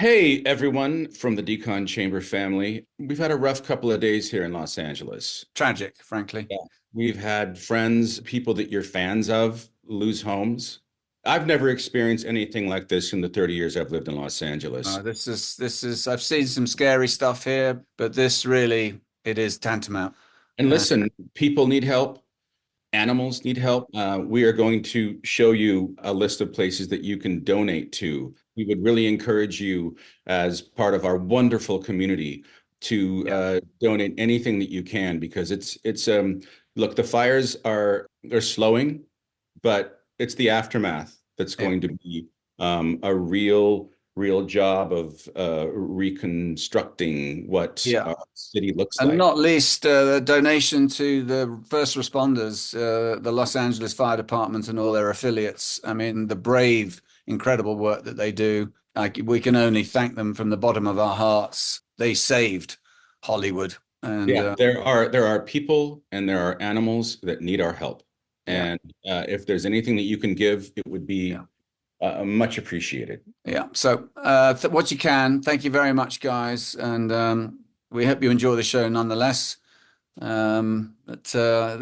Hey, everyone from the Decon Chamber family. We've had a rough couple of days here in Los Angeles. Tragic, frankly. Yeah. We've had friends, people that you're fans of, lose homes. I've never experienced anything like this in the 30 years I've lived in Los Angeles. This is. I've seen some scary stuff here, but this really it is tantamount. And Uh, listen, people need help. Animals need help. We are going to show you a list of places that you can donate to. We would really encourage you, as part of our wonderful community, to yeah, donate anything that you can because it's look, the fires are slowing, but it's the aftermath that's yeah, going to be a real job of reconstructing what yeah. our city looks And like. not least the donation to the first responders, the Los Angeles Fire Department and all their affiliates. I mean, the brave, incredible work that they do. We can only thank them from the bottom of our hearts. They saved Hollywood, and Yeah, there are people and there are animals that need our help. yeah, And if there's anything that you can give, it would yeah. be much appreciated. Yeah. So, th what you can. Thank you very much, guys, and we hope you enjoy the show nonetheless. But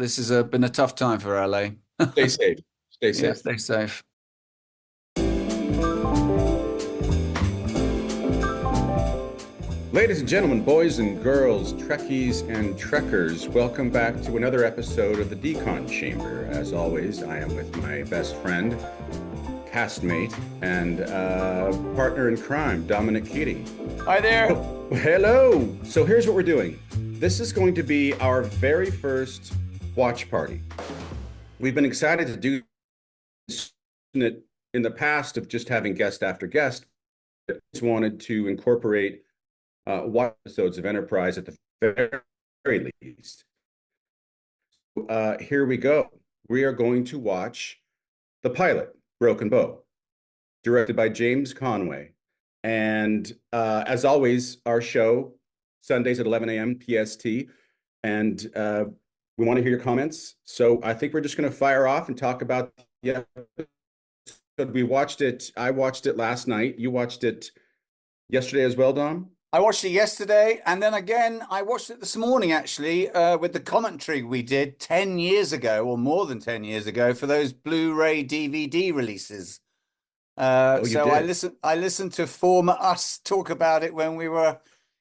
this has been a tough time for LA. Stay safe. Stay Yeah, safe. stay safe. Ladies and gentlemen, boys and girls, Trekkies and Trekkers, welcome back to another episode of the Decon Chamber. As always, I am with my best friend, castmate, and partner in crime, Dominic Keating. Hi there. Oh, hello. So here's what we're doing. This is going to be our very first watch party. We've been excited to do it in the past of just having guest after guest. Just wanted to incorporate watch episodes of Enterprise at the very least. Here we go. We are going to watch the pilot, Broken Bow, directed by James Conway. And as always, our show, Sundays at 11 a.m. PST. And we want to hear your comments. So I think we're just going to fire off and talk about the episode. We watched it. I watched it last night. You watched it yesterday as well, Dom? I watched it yesterday, and then again, I watched it this morning actually with the commentary we did 10 years ago, or more than 10 years ago, for those Blu-ray DVD releases. Oh, you So I did? listened. I listened to former us talk about it when we were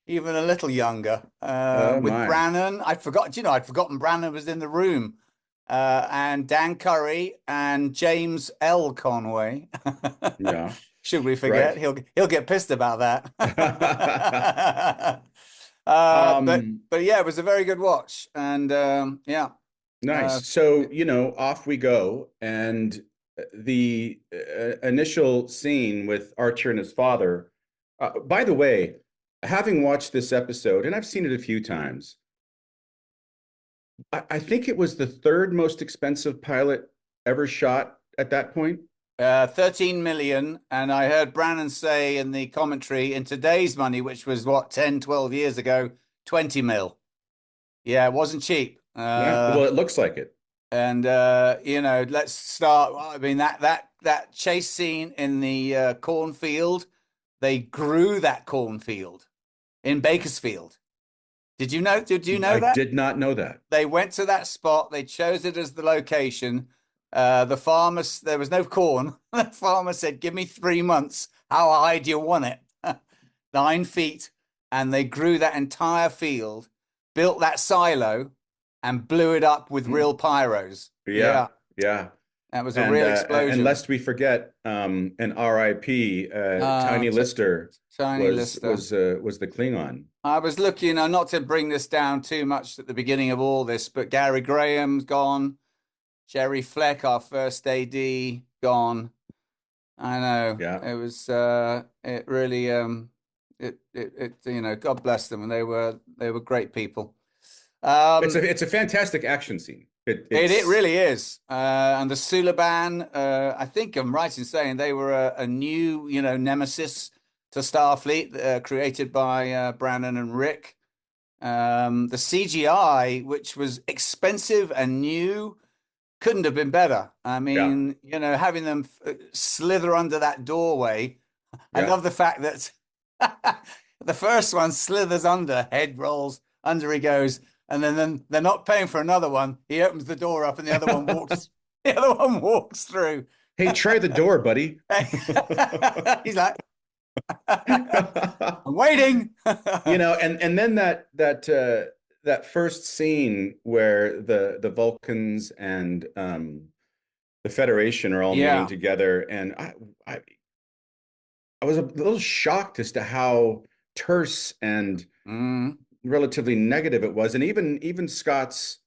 even a little younger. Oh, With my. Brannon, I'd forgotten Brannon was in the room, and Dan Curry and James L. Conway. Yeah, Should we forget? right. He'll get pissed about that. But Um, yeah, it was a very good watch, and yeah, uh, nice. So, off we go. And the initial scene with Archer and his father, by the way, having watched this episode, and I've seen it a few times, I think it was the third most expensive pilot ever shot at that point. 13 million. And I heard Brannon say in the commentary in today's money, which was what, 10, 12 years ago, 20 mil. Yeah, it wasn't cheap. Yeah, well, it looks like it. And let's start. I mean, that chase scene in the cornfield, they grew that cornfield in Bakersfield. Did you know I that? did not know that. They went to that spot. They chose it as the location. The farmer, there was no corn. The farmer said, "Give me 3 months. How high do you want it?" 9 feet. And they grew that entire field, built that silo, and blew it up with Hmm. real pyros. Yeah, Yeah, yeah. that was a And real and explosion. lest we forget, an RIP, Uh, Tiny t Lister Tiny Lister. was the Klingon. I was looking, not to bring this down too much at the beginning of all this, but Gary Graham's gone. Jerry Fleck, our first AD, gone. I know Yeah. it was. It really. God bless them, and they were great people. It's Um, a fantastic action scene. it It's really is. And the Sulaban. I think I'm right in saying they were a new, nemesis to Starfleet, created by Brannon and Rick. The CGI, which was expensive and new, couldn't have been better. I yeah, mean, having them slither under that doorway. I yeah. love the fact that The first one slithers under, head rolls, under he goes, and then they're not paying for another one. He opens the door up, and the other one walks. The other one walks through. Hey, try the door, buddy. He's like, I'm waiting. And then that first scene where the Vulcans and the Federation are all meeting Yeah. together, and I was a little shocked as to how terse and Mm, relatively negative it was, and even Scott's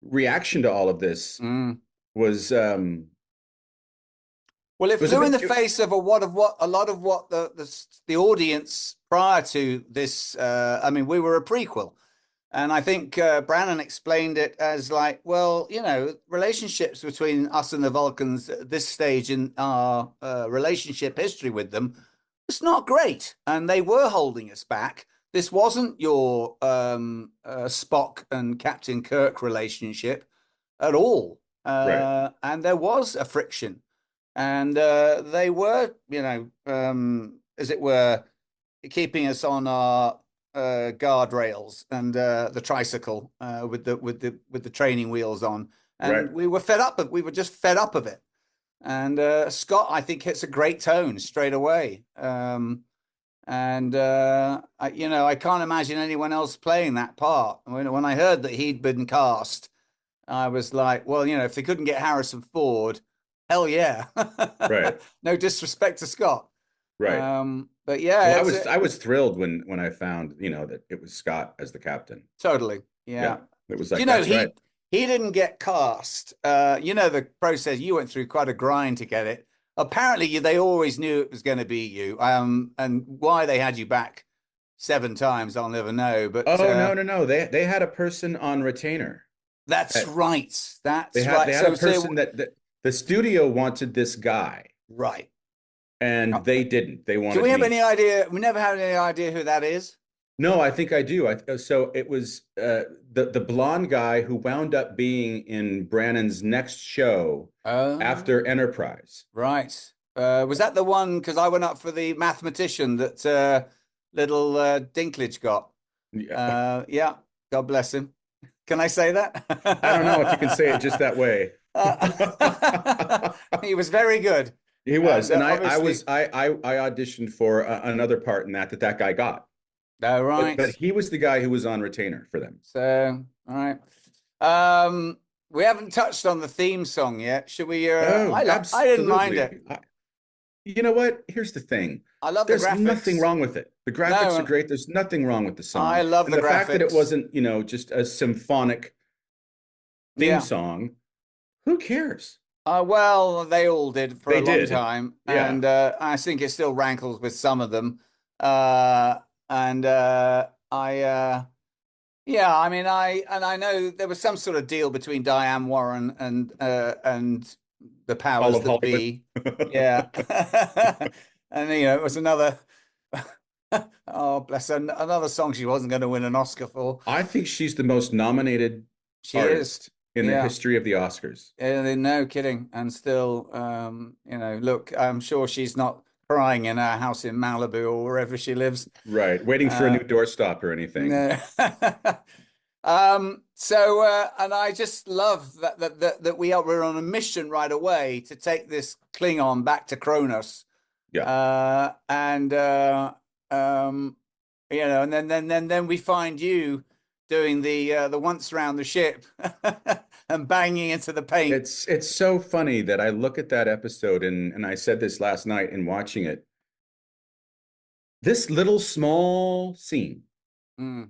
reaction to all of this mm. was Well, it was a flew in bit. the face of a lot of what the audience prior to this. I mean, we were a prequel, and I think Brannon explained it as like, well, relationships between us and the Vulcans at this stage in our relationship history with them, it's not great, and they were holding us back. This wasn't your Spock and Captain Kirk relationship at all, Right, and there was a friction. And they were, as it were, keeping us on our guardrails and the tricycle with the training wheels on. right. And we were fed up. We were just fed up of it. And Scott, I think, hits a great tone straight away. And I can't imagine anyone else playing that part. When I heard that he'd been cast, I was like, well, if they couldn't get Harrison Ford, hell yeah. Right. No disrespect to Scott. Right. But yeah, Well, I it's was I was thrilled when I found, that it was Scott as the captain. totally. Yeah. Yeah. It was Do you like, know that's right. he didn't get cast. The process, you went through quite a grind to get it. Apparently they always knew it was going to be you. And why they had you back 7 times, I'll never know. But Oh, no, no, no. They had a person on retainer. that's Uh, right. They That's had right. they had a person that the studio wanted this guy, Right. and they didn't. They Do wanted we have me. any idea? We never had any idea who that is. No, I think I do. So it was the blonde guy who wound up being in Brannon's next show Oh, after Enterprise. right. Was that the one? Because I went up for the mathematician that little Dinklage got. Yeah. Yeah. God bless him. Can I say I don't know if you can say it that? just that way. He was very good, He was, and and obviously, I auditioned for another part in that guy got, all but right. he was the guy who was on retainer for them. So, all right. We haven't touched on the theme song yet. Should we? Oh, I didn't mind it. absolutely. You know what? Here's the thing. I love the There's nothing graphics. wrong with it. The graphics are No, great. There's nothing wrong with the I song. love And the the fact that it graphics. wasn't, just a symphonic theme Yeah. song, who cares? Well, they all did for a They long did. time, Yeah. and I think it still rankles with some of them. And yeah, I mean, I know there was some sort of deal between Diane Warren and the All powers of that Hollywood. be. Yeah, and it was another. Oh, bless her, another song she wasn't going to win an Oscar for. I think she's the most nominated She is. artist in the Yeah. history of the Oscars. No kidding. And still, look, I'm sure she's not crying in her house in Malibu or wherever she lives. Right. Waiting for a Uh, new doorstop or anything. no. And I just love that we're on a mission right away to take this Klingon back to Kronos. Yeah. And and then we find you doing the once round the ship and banging into the paint. It's so funny that I look at that episode, and I said this last night in watching it. This little small scene Mm,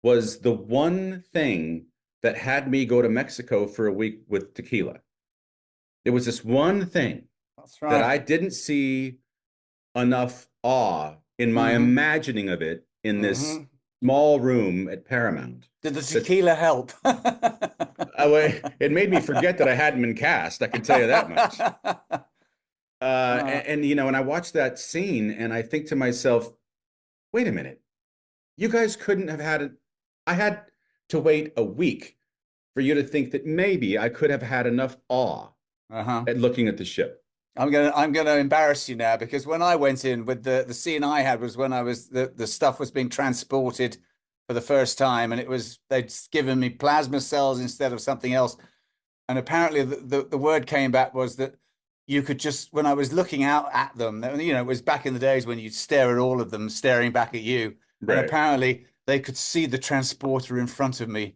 was the one thing that had me go to Mexico for a week with tequila. It was this one thing that's that right. I didn't see enough awe in my Hmm. imagining of it in this Hmm. small room at Paramount. Did the That tequila help? it made me forget that I hadn't been cast. I can tell you that much. Uh, And I watch that scene and I think to myself, wait a minute, you guys couldn't have had it. I had to wait a week for you to think that maybe I could have had enough awe uh-huh. at looking at the ship. I'm gonna embarrass you now, because when I went in with the scene I had was when I was the stuff was being transported for the first time, and they'd given me plasma cells instead of something else. And apparently the word came back was that you could just, when I was looking out at them, it was back in the days when you'd stare at all of them staring back at you. And Right. apparently they could see the transporter in front of me.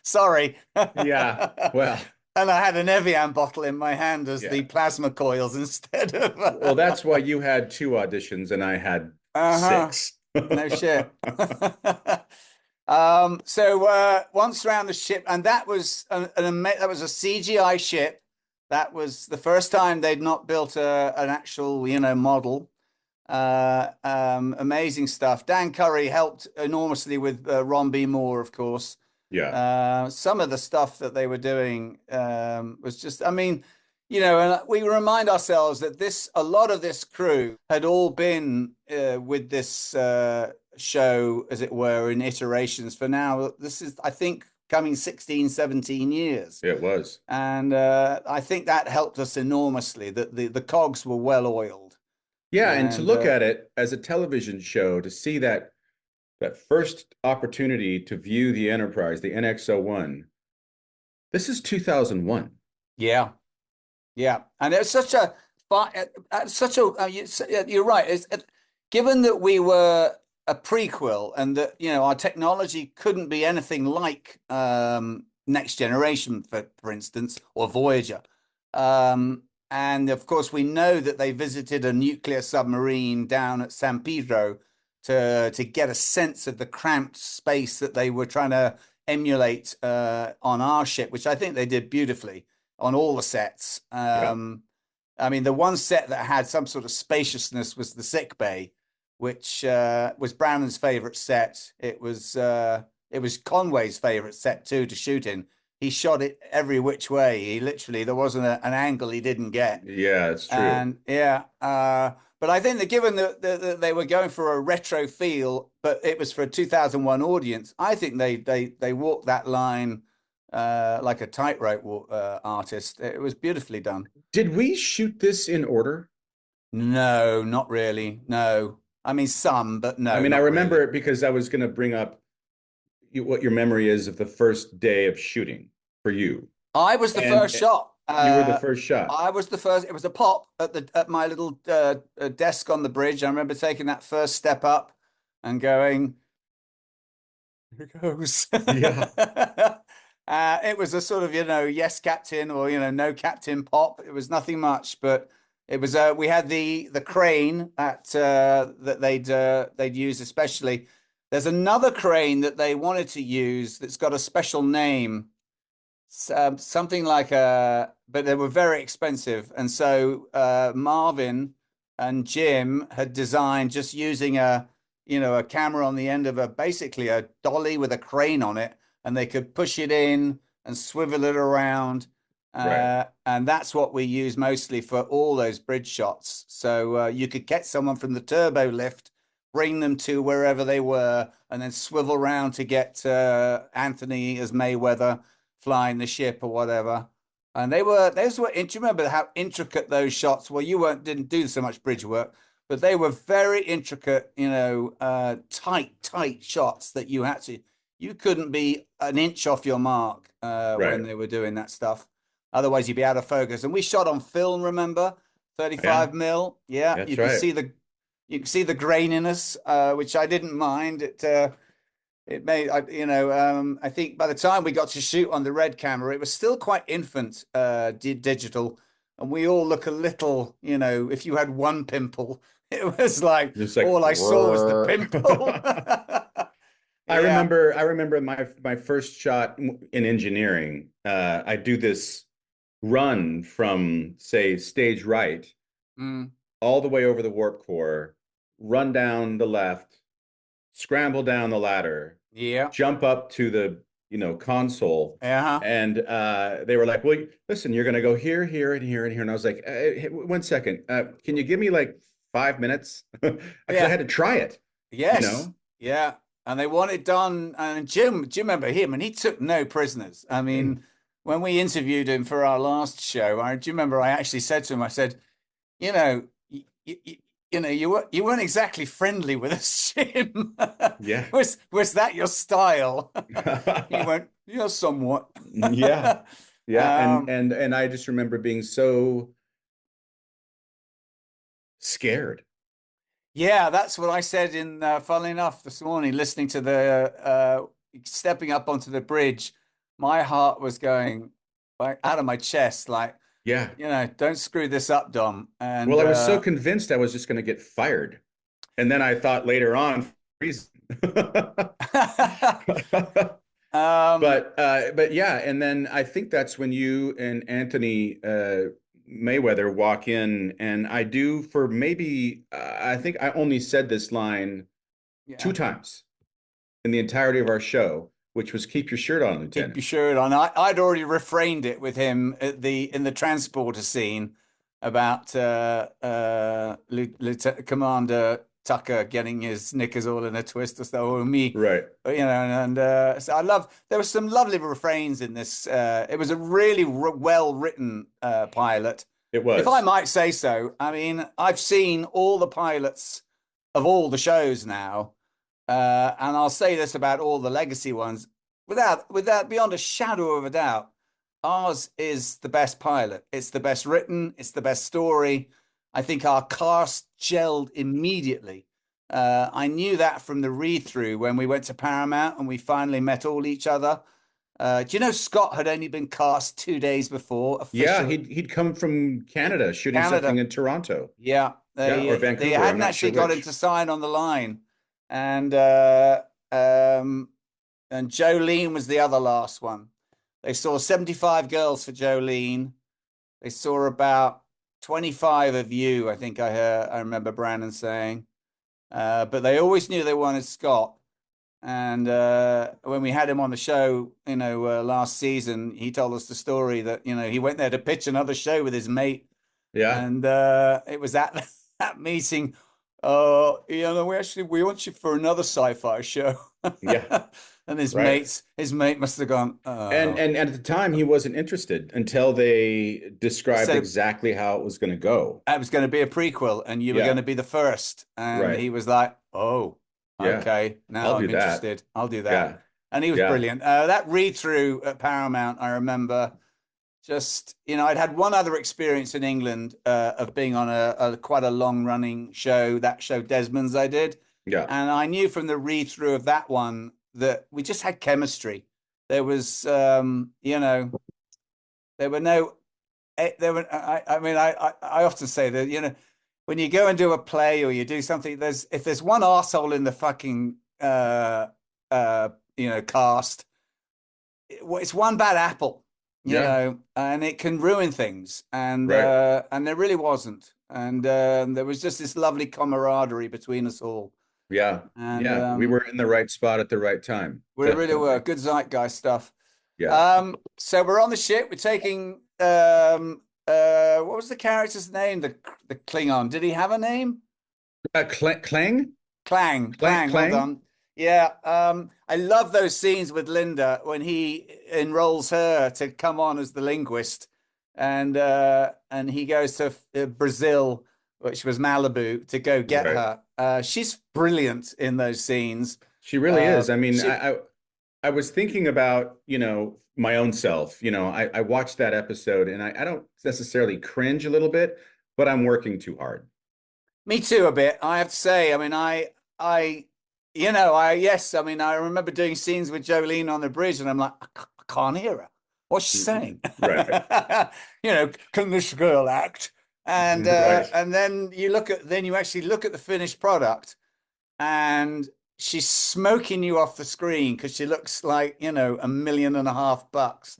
Sorry. Yeah. Well, And I had an Evian bottle in my hand as yeah. the plasma coils instead of. Well, that's why you had two auditions and I had Uh-huh. six. No shit. So once around the ship, and that was that was a CGI ship. That was the first time they'd not built an actual, model. Amazing stuff. Dan Curry helped enormously with Ron B. Moore, of course. Yeah. Some of the stuff that they were doing was just, I mean, and we remind ourselves that a lot of this crew had all been with this show, as it were, in iterations for now. This is, I think, coming 16, 17 years. It was. And I think that helped us enormously, that the cogs were well oiled. Yeah, and to And look at it as a television show, to see that first opportunity to view the Enterprise, the NX-01, this is 2001. yeah. Yeah, and it's such a you're right. Given that we were a prequel and that our technology couldn't be anything like Next Generation, for instance, or Voyager, and of course we know that they visited a nuclear submarine down at San Pedro to get a sense of the cramped space that they were trying to emulate on our ship, which I think they did beautifully on all the sets. Yeah. I mean, the one set that had some sort of spaciousness was the sick bay, which was Brannan's favorite set. It was Conway's favorite set too to shoot in. He shot it every which way. There wasn't an angle he didn't get. Yeah, it's true. And yeah, but I think that given that they were going for a retro feel, but it was for a 2001 audience, I think they walked that line like a tightrope artist. It was beautifully done. Did we shoot this in order? No, not really. No, I mean some, but I no, mean, I not remember really. it because I was going to bring up what your memory is of the first day of shooting for you. I was the first And shot. you were the first shot. I was the first. It was a pop at my little desk on the bridge. I remember taking that first step up and going, "Here it goes." Yeah. It was a sort of, yes, captain, or no captain pop. It was nothing much, but it was. We had the crane that they'd use especially. There's another crane that they wanted to use that's got a special name, something like but they were very expensive. And so Marvin and Jim had designed just using a camera on the end of basically a dolly with a crane on it, and they could push it in and swivel it around. Right. And that's what we use mostly for all those bridge shots. So you could get someone from the turbo lift, bring them to wherever they were, and then swivel around to get Anthony as Mayweather flying the ship or whatever. And those were, do you remember how intricate those shots were? You didn't do so much bridge work, but they were very intricate, tight shots that you couldn't be an inch off your mark when Right. they were doing that stuff. Otherwise, you'd be out of focus. And we shot on film, remember? Yeah, 35 mil. Yeah, that's right. you could see the graininess, which I didn't mind. It made, I think by the time we got to shoot on the red camera, it was still quite infant digital, and we all look a little, if you had one pimple, it was like Just like all I saw was the pimple. Yeah. I remember my first shot in engineering. I do this run from, say, stage right Mm. all the way over the warp core, run down the left, scramble down the ladder, Yeah. jump up to the console, Uh-huh. and they were like, "Well, listen, you're going to go here, here, and here, and here." And I was like, hey, one second, can you give me like 5 minutes?" Because I Yeah. had to try it, you Yes. know. Yeah. And they want it done. And Jim, do you remember him? And he took no prisoners. I mean, when we interviewed him for our last show, do you remember I actually said to him, I said, you know, you know, you weren't exactly friendly with us, Jim. Yeah. Was that your style? He went, yeah, somewhat. Yeah. Yeah. And Um, and I just remember being so scared. yeah, that's what I said funnily enough, this morning, listening to the stepping up onto the bridge. My heart was going like out of my chest, like, Yeah. you know, don't screw this up, Dom. Well, And I was so convinced I was just going to get fired. And then I thought later on, reason. um, But yeah, and then I think that's when you and Anthony Mayweather walk in, and I do for maybe I think I only said this line two yeah. times in the entirety of our show, which was "Keep your shirt on, Keep Lieutenant." your shirt on. I'd already refrained it with him at in the transporter scene about Lieutenant Commander Tucker getting his knickers all in a twist or so, or me, Right. you know, and so I love. There were some lovely refrains in this. It was a really well written pilot, It if I was. might say so. I mean, I've seen all the pilots of all the shows now, and I'll say this about all the legacy ones without beyond a shadow of a doubt, ours is the best pilot. It's the best written. It's the best story. I think our cast gelled immediately. I knew that from the read through when we went to Paramount and we finally met all each other. Do you know Scott had only been cast 2 days before Yeah, officially he'd come from in Canada shooting something Canada? in Toronto. Yeah, Yeah, or they Vancouver. I'm hadn't not sure actually got him which. to sign on the line, and and Jolene was the other last one. They saw 75 girls for Jolene. They saw about 25 of you, I think I remember Brandon saying. But they always knew they wanted Scott. And when we had him on the show, you know, last season, he told us the story that, you know, he went there to pitch another show with his mate. Yeah. And it was at that meeting. You know, we want you for another sci-fi show. Yeah. And Right. his mate must have gone, And at the time he wasn't interested until they described said exactly how it was going to go. it was going to be a prequel and you were going Yeah. to be the first. And Right. he was like, oh, Yeah. okay, now I'll I'm do that. interested. I'll do that. Yeah. And he was Yeah. brilliant. That read through at Paramount, I remember just, you know, I'd had one other experience in England of being on a quite a long running show, that show Desmond's I did. Yeah. And I knew from the read through of that one that we just had chemistry. There was, you know, there were no there were I mean I often say that, you know, when you go and do a play or you do something, there's if there's one arsehole in the fucking you know, cast, it's one bad apple, you Yeah. know, and it can ruin things. Right. And there really wasn't. And there was just this lovely camaraderie between us all. Yeah. And Yeah. We were in the right spot at the right time. we really were Definitely. good zeitgeist stuff. Yeah. So we're on the ship. We're taking what was the character's name? The Klingon. Did he have a name? Clang? Clang. Well Clang? done. Yeah. I love those scenes with Linda when he enrolls her to come on as the linguist, and he goes to Brazil, which was Malibu, to go get Right. her. She's brilliant in those scenes. She really is. I mean, She I was thinking about, my own self. I watched that episode and I don't necessarily cringe a little bit, but I'm working too hard. Me too, a bit. I have to say. I mean, I, you know, yes. I mean, I remember doing scenes with Jolene on the bridge, and I'm like, I can't hear her. What's she saying? Right. You know, can this girl act? Right. And then then you actually look at the finished product, and she's smoking you off the screen because she looks like, you know, $1.5 million. Right.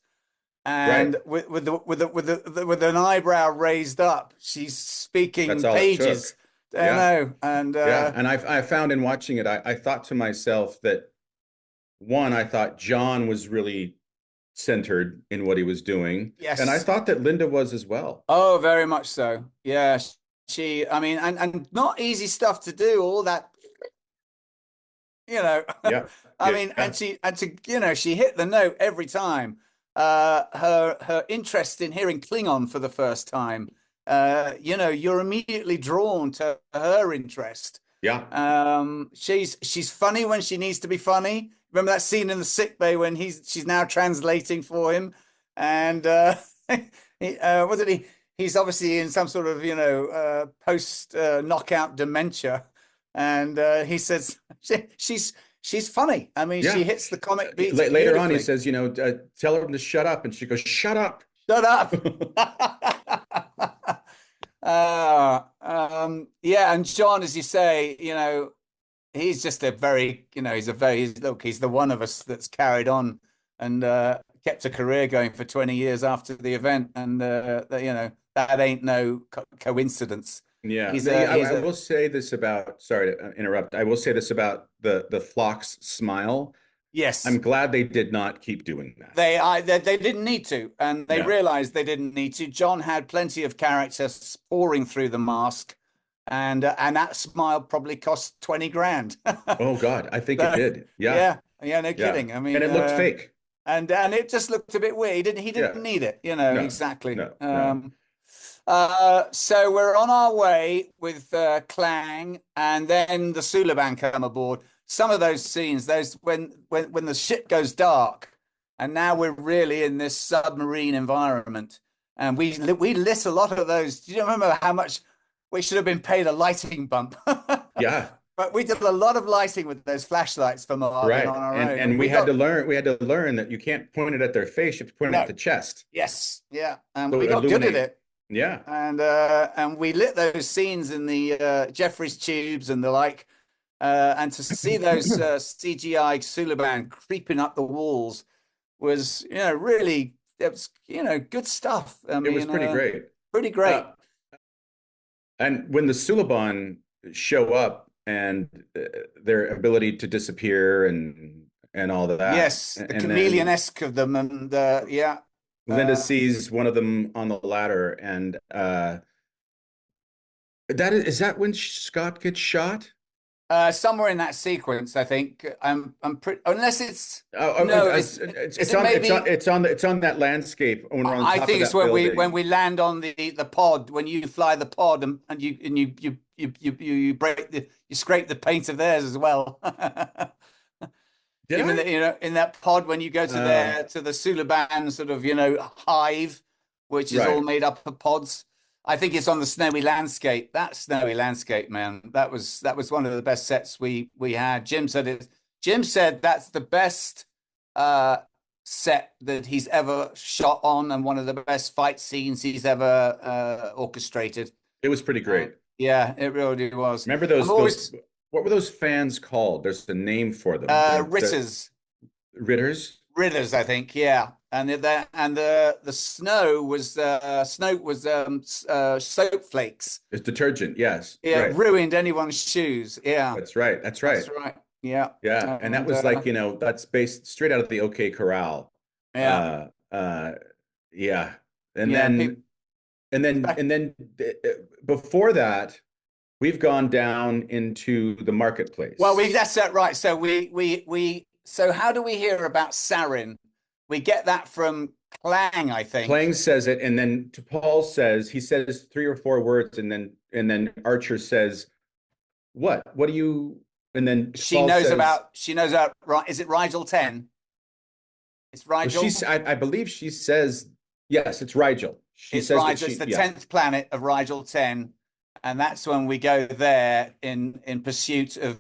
And with an eyebrow raised up, she's That's speaking all it pages. took. I Yeah. know, and Yeah. And I found in watching it, I thought to myself that one, I thought John was really centered in what he was doing. And I yes, thought that Linda was as well. oh, very much so. Yeah, I mean, and not easy stuff to do. All that, you know. Yeah. I mean, Yeah. and to, you know, she hit the note every time. her interest in hearing Klingon for the first time. You're immediately drawn to her interest. Yeah. She's funny when she needs to be funny. Remember that scene in the sick bay when she's now translating for him, and wasn't he? He's obviously in some sort of post knockout dementia, and he says she's funny. I mean, she Yeah. hits the comic beats Later on, he beautifully. says, tell her to shut up. And she goes, shut up. Shut up. Yeah, and John, as you say, he's just a very, he's the one of us that's carried on and kept a career going for 20 years after the event, and that ain't no coincidence. Yeah. He's a I will say this about, sorry to interrupt. I will say this about the Phlox smile. I'm yes. glad they did not keep doing that. They didn't need to, and they No. realized they didn't need to. John had plenty of characters pouring through the mask, and that smile probably cost 20 grand. Oh God, I think it So, did. Yeah. yeah, no Yeah. kidding. I And mean, it looked fake. and it just looked a bit weird. He didn't Yeah. need it, No, exactly. no, no. So we're on our way with Clang, and then the Suliban come aboard. Some of those scenes, those when the ship goes dark, and now we're really in this submarine environment, and we lit a lot of those. Do you remember how much we should have been paid a lighting bump? Yeah. But we did a lot of lighting with those flashlights for Marvin Right. on our And own, and we had to learn that you can't point it at their face, you have to point it at no, the chest. yes, yeah, and So we got good at illuminate. it. Yeah. And we lit those scenes in the Jeffries tubes and the like, and to see those CGI Suliban creeping up the walls was, really, it was, good stuff. I It was mean, pretty great. pretty Uh, great. and when the Suliban show up and their ability to disappear and all of that, Yes, the and then chameleon-esque of them, and yeah, Linda sees one of them on the ladder, and is that when Scott gets shot? somewhere in that sequence, I think. I'm pretty, unless it's no, is It's it on maybe? it's on that landscape when we're on I top of think it's that when we building. land on the pod, when you fly the pod, and you break you scrape the paint of theirs as well. Did Even I? in that pod, when you go to Uh, the Sulaban sort of hive, which is all right. made up of pods. I think it's on the snowy landscape. That snowy landscape, man, that was one of the best sets we had. Jim said that's the best uh set that he's ever shot on, and one of the best fight scenes he's ever orchestrated. It was pretty great. Yeah, it really was. Remember I'm those always what were those fans called? There's a name for them. The Ritters. Ritters. Ritters, I think, yeah. And the snow was soap flakes. It's detergent. Yes. Yeah, Right. ruined anyone's shoes. Yeah, That's right. That's right. that's right. Yeah, Yeah. And that and was like, that's based straight out of the OK Corral. yeah, Uh yeah. And yeah. People, then and then before that, we've gone down into the well, marketplace. that's that right. So so how do we hear about Sarin? We get that from Clang, I Clang think. says it, and then T'Pol says, he says three or four words, and then Archer says, "What? What do you?" And then T'Pol says, She knows about, right. Is it Rigel 10? It's "Well, Rigel. I believe she says, yes, it's Rigel." She It's says that Rigel. It's she, the yeah, 10th planet of Rigel 10. And that's when we go there in pursuit of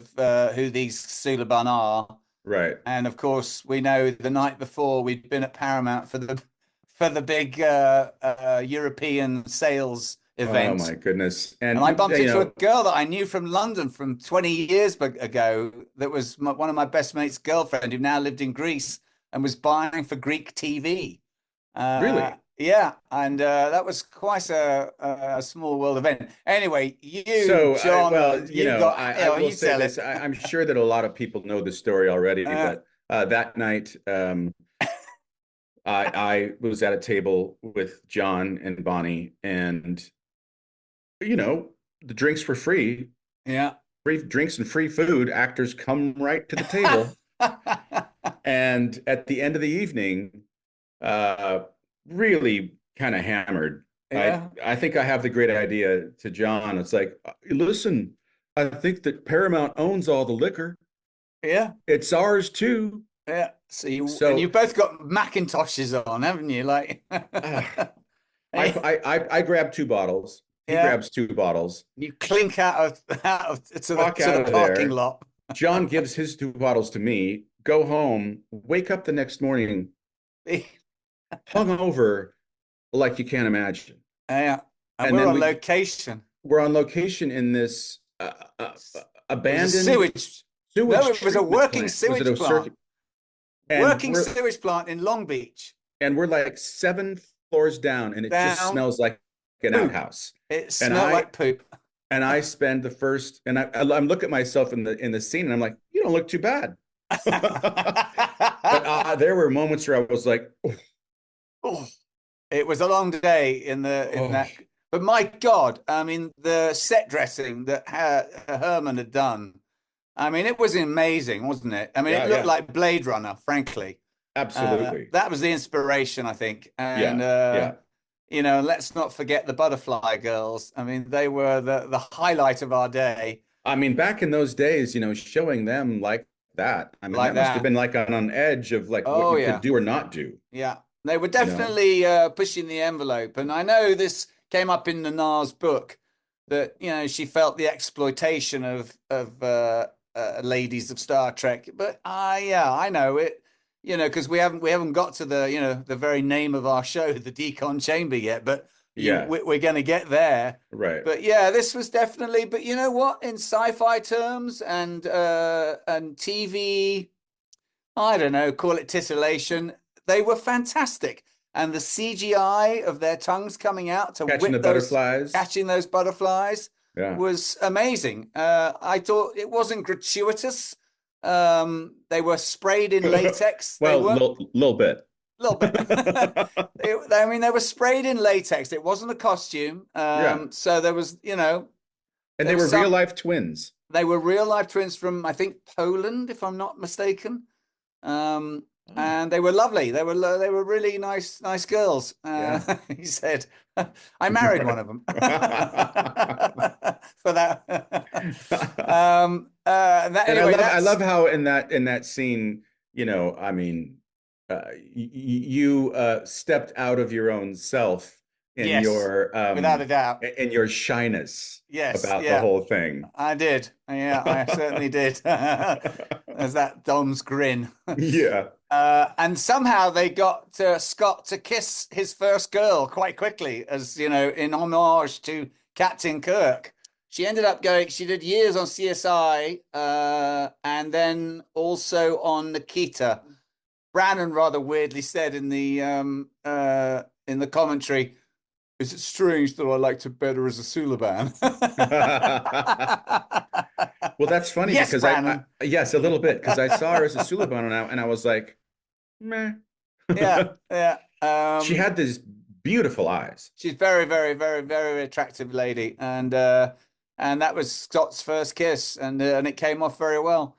who these Suliban are. right. And of course, we know the night before we'd been at Paramount for the big European sales Oh event. my goodness. And I And bumped into a girl that I knew from London from 20 years ago. That was one of my best mates' girlfriend, who now lived in Greece and was buying for Greek TV. really, Yeah, and that was quite a small world event. Anyway, you, so John, you got, I will you say tell this. it. I'm sure that a lot of people know the story already, Uh, but that night, I was at a table with John and Bonnie, and the drinks were free, yeah. free drinks and free food. Actors come right to the table, and at the end of the evening, uh, really kind of hammered. Yeah, I think I have the great idea to John. It's like, listen, I think that Paramount owns all the liquor. yeah, It's ours too. yeah. So you So both got Macintoshes on, haven't you? Like, uh, I grab two bottles. He yeah. grabs two bottles. You clink out of Walk to out the of parking there. lot. John gives his two bottles to me. Go home. Wake up the next morning, hungover like you can't imagine. Yeah, and And we're then on location. we're on location in this It was a abandoned sewage. No, sewage it was a treatment working plant. Was it sewage a plant. circuit? And Working sewage plant in Long Beach. we're like seven floors down, and it just Down smells like an poop. outhouse. It And smelled like poop. I spend the first, and I'm looking at myself in the scene, and I'm like, you don't look too bad. But there were moments where I was like, Oh, it was a long day in oh, that. But my God, I mean, the set dressing that Herman had done. I mean, it was amazing, wasn't it? I mean, it yeah, looked yeah, like Blade Runner, frankly. absolutely. That was the inspiration, I think. And Yeah, yeah. let's not forget the Butterfly Girls. I mean, they were the highlight of our day, I mean, back in those days, showing them like that, I mean, like that must have that. been like on edge of like what Oh you could yeah, do or not do, yeah. They were you know? definitely pushing the envelope. And I know this came up in Nanar's book that she felt the exploitation of ladies of Star Trek. But yeah, I know it. Because we haven't got to the very name of our show, the Decon Chamber yet. But Yeah, we're going to get there. right. But yeah, this was definitely. But you know what? In sci-fi terms and TV, I don't know, call it titillation. They were fantastic. And the CGI of their tongues coming out to Catching the butterflies. catching those butterflies Yeah. was amazing. I thought it wasn't gratuitous. They were sprayed in latex. They Well, weren't little bit. a little bit. I mean, they were sprayed in latex. It wasn't a costume. Yeah. So there was, And there they was were real some. life twins. They were real life twins from, I think, Poland, if I'm not mistaken. Um, Oh, and they were lovely. They were really nice girls. yeah. He said, I married one of them for that. And Anyway, I love that's how in that scene, I mean, you stepped out of your own self yes, without a doubt. in your shyness Yes, about the yeah, whole thing. I did. Yeah, I certainly did. There's that Dom's grin. Yeah. And somehow they got Scott to kiss his first girl quite quickly, as in homage to Captain Kirk. She ended up going. She did years on CSI, and then also on Nikita. Brannon rather weirdly said in the commentary, "Is it strange that I liked her better as a Suliban?" Well, that's funny Yes, because Brannon. yes, a little bit because I saw her as a Suliban and I was like, meh. Yeah, yeah. She had these beautiful eyes. She's very, very, very, very attractive lady, and that was Scott's first kiss, and it came off very well.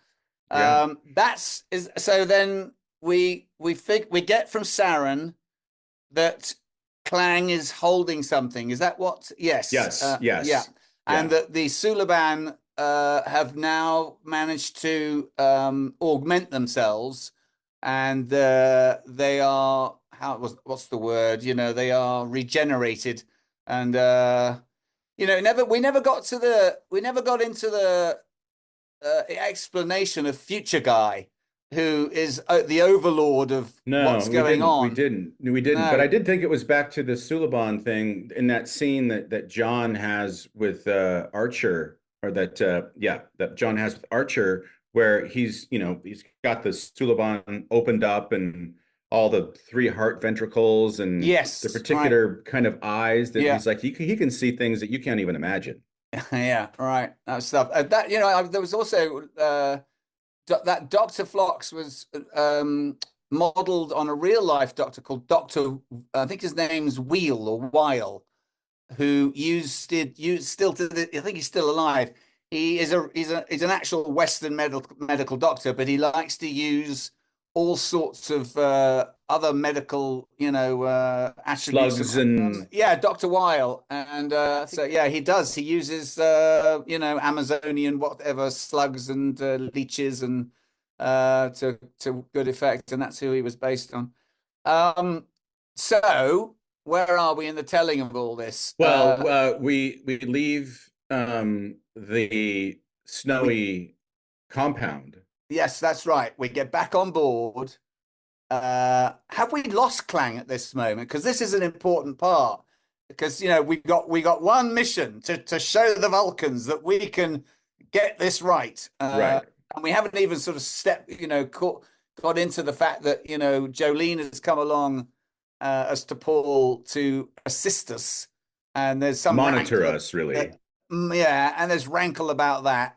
Yeah. That's is so. Then we get from Saren that Clang is holding something. Is that what? Yes. Yes. Yeah, Yes. and Yeah. that the Suliban have now managed to augment themselves, and they are what's the word? They are regenerated, and we never got into the explanation of Future Guy, who is the overlord of No, what's going on. We didn't. But I No, did think it was back to the Suliban thing in that scene that John has with Archer, or that John has with Archer, where he's got the Suliban opened up and all the three heart ventricles and the yes, right, particular kind of eyes that yeah. he's like he can see things that you can't even imagine. Yeah, right. That stuff. There was also that Dr. Phlox was modeled on a real life doctor called Dr. I think his name's Wheel or Weil, who used still I think he's still alive. He's an actual Western medical doctor, but he likes to use all sorts of other medical, attributes. Slugs and Yeah, Dr. Weil. And so, yeah, he does. He uses, Amazonian whatever slugs and leeches and to good effect. And that's who he was based on. So where are we in the telling of all this? well, we leave the snowy compound. Yes, that's right. We get back on board. Have we lost Clang at this moment? Because this is an important part. Because we got one mission to show the Vulcans that we can get this right. Right. And we haven't even sort of got into the fact that Jolene has come along as to Paul to assist us, and there's some Monitor us, really. Yeah, and there's rankle about that.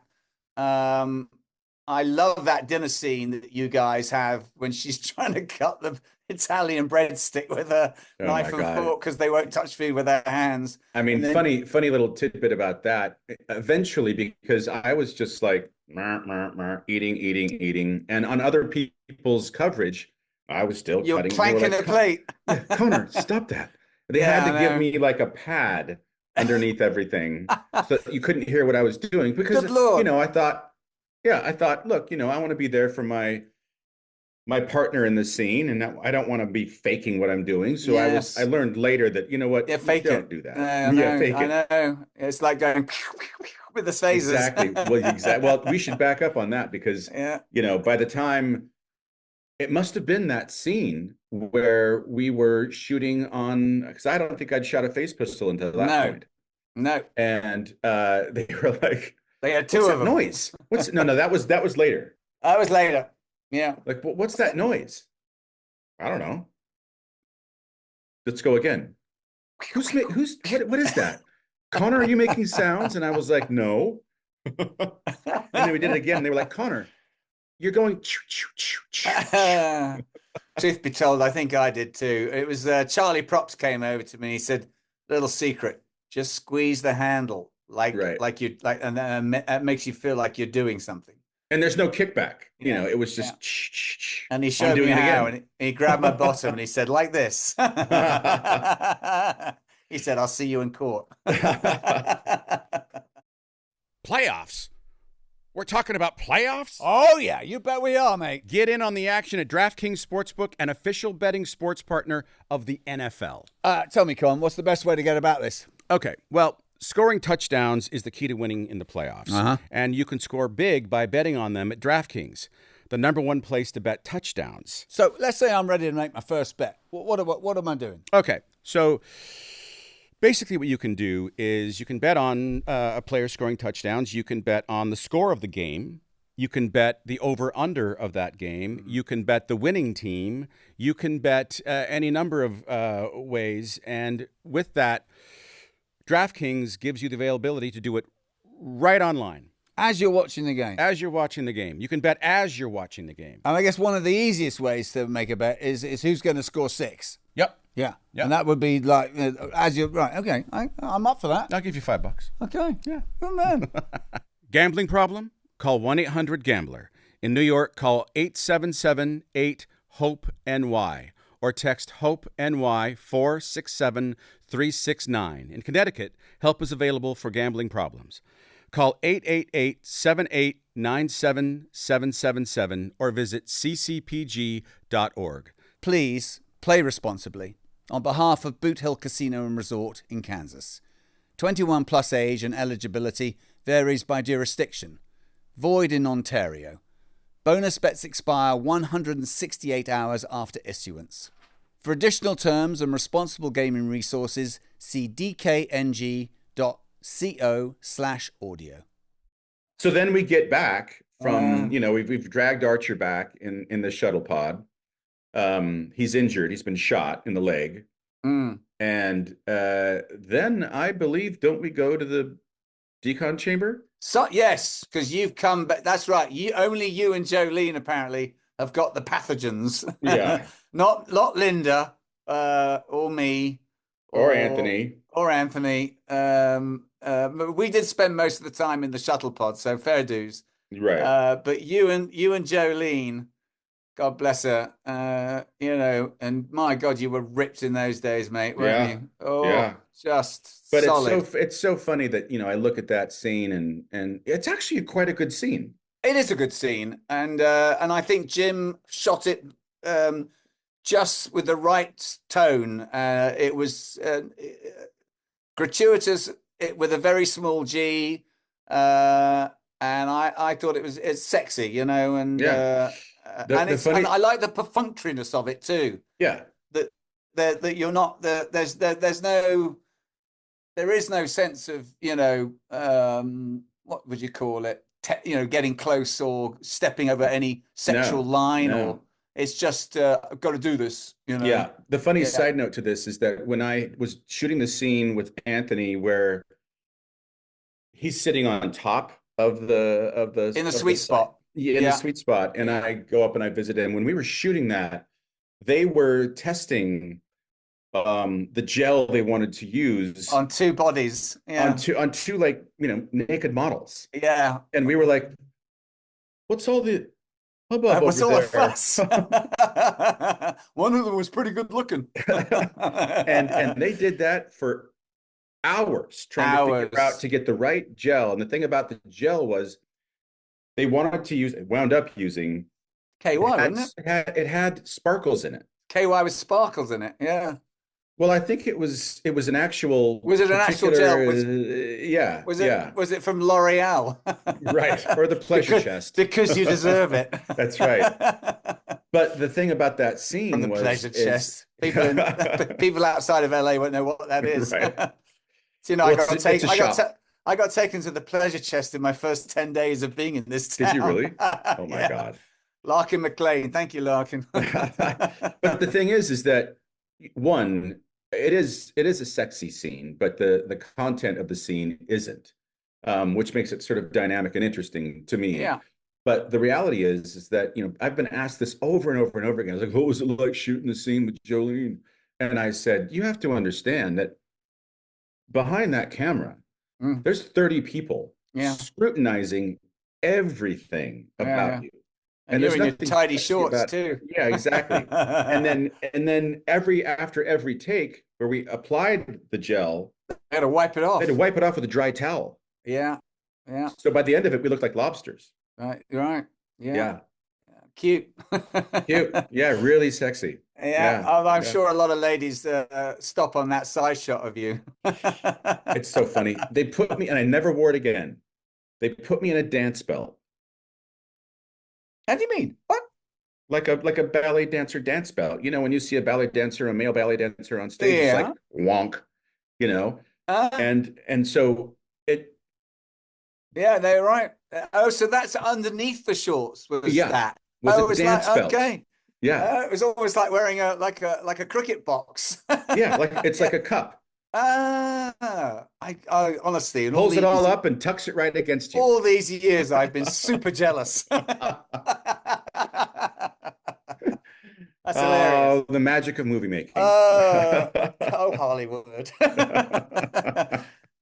I love that dinner scene that you guys have when she's trying to cut the Italian breadstick with a knife and fork because they won't touch food with their hands. I mean, funny little tidbit about that. Eventually, because I was just like eating, and on other people's coverage, I was still You're cutting. planking a plate. Connor, stop that! They had to give me like a pad underneath everything so that you couldn't hear what I was doing because I thought, look, I want to be there for my partner in the scene, and I don't want to be faking what I'm doing. So I learned later that don't do that. Fake it. I know. It's like going with the phasers. Exactly. Well, we should back up on that because by the time it must have been that scene where we were shooting on, because I don't think I'd shot a face pistol until that point. No. And they were like, they had two of them. Noise. No, that was later. That was later. Yeah. Like, what's that noise? I don't know. Let's go again. What is that? Connor, are you making sounds? And I was like, no. And then we did it again. And they were like, Connor, you're going. Truth be told, I think I did too. It was Charlie Props came over to me. He said, little secret, just squeeze the handle like you like, and then it makes you feel like you're doing something. And there's no kickback. It was just. And he showed me how, and he grabbed my bottom and he said, like this. He said, I'll see you in court. Playoffs? We're talking about playoffs? Oh, yeah, you bet we are, mate. Get in on the action at DraftKings Sportsbook, an official betting sports partner of the NFL. Tell me, Con, what's the best way to get about this? Okay, well, scoring touchdowns is the key to winning in the playoffs. And you can score big by betting on them at DraftKings, the #1 place to bet touchdowns. So let's say I'm ready to make my first bet. What am I doing? Okay, so basically what you can do is you can bet on a player scoring touchdowns. You can bet on the score of the game. You can bet the over-under of that game. You can bet the winning team. You can bet any number of ways. And with that, DraftKings gives you the availability to do it right online. As you're watching the game. As you're watching the game. You can bet as you're watching the game. And I guess one of the easiest ways to make a bet is who's going to score 6. Yep. Yeah. Yep. And that would be like, as you're, right, okay, I'm up for that. I'll give you $5. Okay. Yeah. Good man. Gambling problem? Call 1-800-GAMBLER. In New York, call 877-8-HOPE-NY or text HOPE-NY 467-369. In Connecticut, help is available for gambling problems. Call 888-78-97-777 or visit ccpg.org. Please play responsibly on behalf of Boot Hill Casino and Resort in Kansas. 21 plus age and eligibility varies by jurisdiction. Void in Ontario. Bonus bets expire 168 hours after issuance. For additional terms and responsible gaming resources, see dkng.co/audio. So then we get back from, we've dragged Archer back in the shuttle pod. He's injured. He's been shot in the leg. And then I believe, don't we go to the decon chamber? So yes, because you've come back. That's right. Only you and Jolene apparently have got the pathogens. Yeah. not Linda or me or Anthony. We did spend most of the time in the shuttle pod, so fair dues. Right. But you and Jolene God bless her. You know, and my God, you were ripped in those days, mate, weren't Yeah. you? Oh, Yeah. just But solid. it's so funny that, I look at that scene and it's actually quite a good scene. It is a good scene, and I think Jim shot it just with the right tone. It was gratuitous with a very small G, and I thought it's sexy, you know, Yeah. and Funny, I like the perfunctoriness of it too. yeah. That that you're not there is no sense of, you know, what would you call it? You know, getting close or stepping over any sexual No, line, or no. it's just I've got to do this, you know. Yeah. The funny Yeah, side note to this is that when I was shooting the scene with Anthony where he's sitting on top in the of the sweet site, spot. yeah, in the Yeah, sweet spot, and yeah, I go up and I visit him. When we were shooting that, they were testing the gel they wanted to use on two bodies. Yeah, on two like, naked models. yeah. And we were like, what's all the hubbub What's over all the there? fuss? One of them was pretty good looking. And they did that for hours trying to figure out Hours. to get the right gel. And the thing about the gel was wound up using, KY, wasn't it? it had sparkles in it. KY with sparkles in it. Yeah. Well, I think it was an actual Was it an actual gel? particular, yeah, yeah, Was it from L'Oreal? right, or the pleasure because chest. because you deserve it. That's right. But the thing about that From scene the was pleasure is chest. People outside of LA won't know what that is. right. So, you know, Well, it's a shop. I got taken to the pleasure chest in my first 10 days of being in this Did you town. really? Oh my Yeah. God. Larkin McLean. Thank you, Larkin. But the thing is that one, it is a sexy scene, but the content of the scene isn't, which makes it sort of dynamic and interesting to me. Yeah. But the reality is that, I've been asked this over and over and over again. I was like, what was it like shooting the scene with Jolene? And I said, you have to understand that behind that camera, Mm. there's 30 people Yeah. scrutinizing everything Yeah, about yeah. you. And And you're there's in your nothing tidy sexy shorts about, too. yeah, exactly. And then after every take where we applied the gel, Got to wipe it they had to off. wipe it off with a dry towel. Yeah. Yeah. So by the end of it, we looked like lobsters. Right. Right. Yeah. Yeah. Cute. Cute. Yeah, really sexy. Yeah. Yeah. I'm Yeah. sure a lot of ladies stop on that side shot of you. It's so funny. They put me, and I never wore it again. They put me in a dance belt, How do you mean? What? like a ballet dancer dance belt. When you see a ballet dancer, a male ballet dancer on stage, it's like Yeah. wonk, you know. Uh, And so it, yeah, they're right. Oh, so that's underneath the shorts was yeah, that? was a Oh, it's like dance belt. okay. Yeah. It was almost like wearing a cricket box. Yeah, like it's Yeah. like a cup. I honestly, in Pulls it all up and tucks it right against you. all these years, I've been super jealous. That's hilarious. Oh, the magic of movie making. Oh, Hollywood.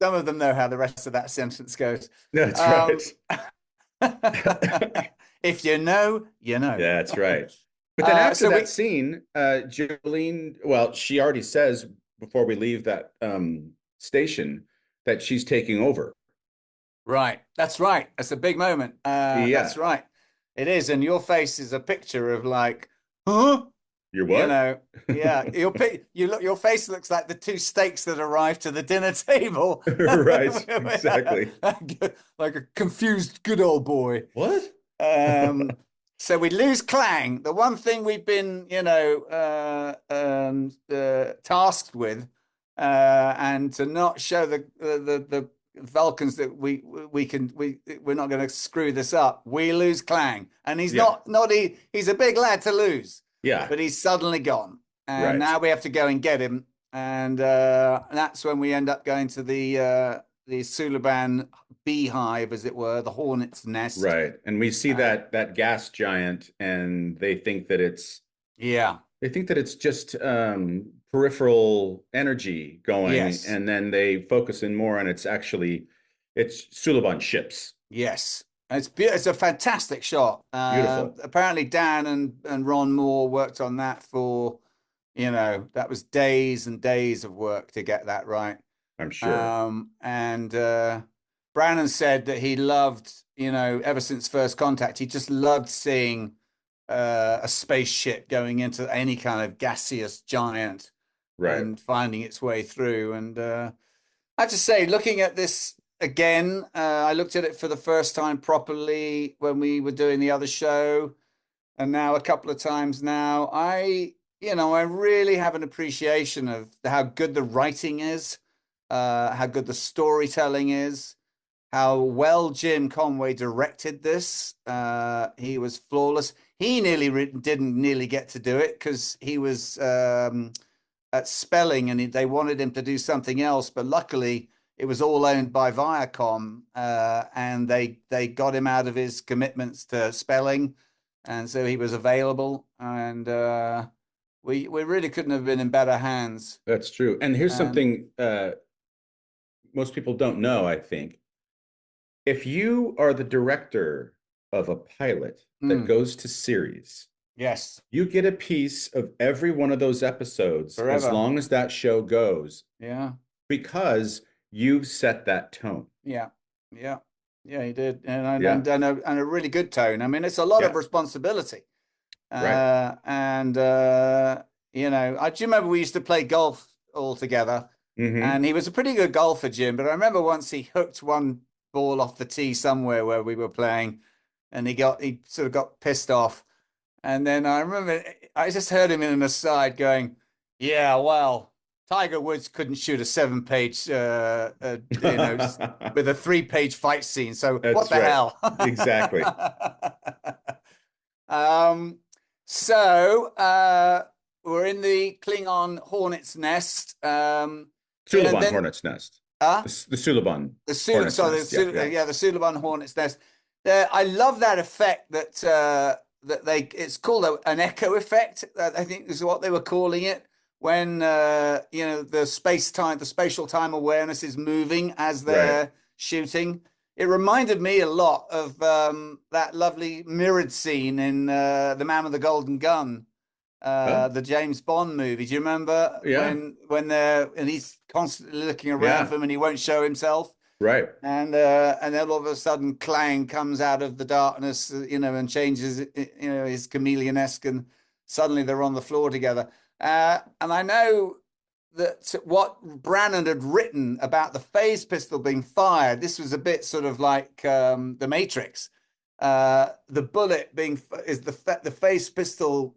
Some of them know how the rest of that sentence goes. That's Um, right. if you know, you know. That's right. But then after So that scene, Jolene, well, she already says before we leave that station that she's taking over. right. That's right. That's a big moment. Yeah. That's right. It is. And your face is a picture of like, huh? You're You what? know, yeah. Your face looks like the two steaks that arrived to the dinner table. Right, exactly. Like a confused good old boy. What? So we lose Clang. The one thing we've been, tasked with, and to not show the Vulcans that we're not going to screw this up. We lose Clang, and he's Yeah. he's a big lad to lose. Yeah. But he's suddenly gone. And Right. now we have to go and get him. And that's when we end up going to the Sulaban beehive, as it were, the hornet's nest. Right. And we see that gas giant, and they think that it's just peripheral energy going. Yes. And then they focus in more on it's Sulaban ships. Yes. It's a fantastic shot. Beautiful. Apparently Dan and Ron Moore worked on that for, that was days and days of work to get that right. I'm sure. And Brannon said that he loved, ever since First Contact, he just loved seeing a spaceship going into any kind of gaseous giant Right. and finding its way through. And I have to say, looking at this again, I looked at it for the first time properly when we were doing the other show, and now a couple of times now. I really have an appreciation of how good the writing is, how good the storytelling is, how well Jim Conway directed this. He was flawless. He didn't nearly get to do it because he was at Spelling, and they wanted him to do something else. But luckily, it was all owned by Viacom, and they got him out of his commitments to Spelling, and so he was available. And we really couldn't have been in better hands. That's true. And here's something most people don't know, I think. If you are the director of a pilot that goes to series, yes, you get a piece of every one of those episodes forever, as long as that show goes. Yeah, because you've set that tone. Yeah, he did, and a really good tone. I mean, it's a lot of responsibility. Right. And do you remember we used to play golf all together? And he was a pretty good golfer, Jim. But I remember once he hooked one ball off the tee somewhere where we were playing, and he sort of got pissed off. And then I remember I just heard him in an aside going, "Yeah, well, Tiger Woods couldn't shoot a 7-page, with a 3-page fight scene. So what the hell?" Exactly. So we're in the Klingon hornet's nest. Suliban hornet's nest. The Suliban. The Suliban hornet's nest. I love that effect that it's called an echo effect. I think is what they were calling it, when the spatial time awareness is moving as they're shooting. It reminded me a lot of that lovely mirrored scene in The Man with the Golden Gun, the James Bond movie. Do you remember when he's constantly looking around for him and he won't show himself? Right. And then all of a sudden Clang comes out of the darkness, and changes, his chameleon-esque, and suddenly they're on the floor together. And I know that what Brannon had written about the phase pistol being fired, this was a bit sort of like The Matrix. The bullet is the phase pistol,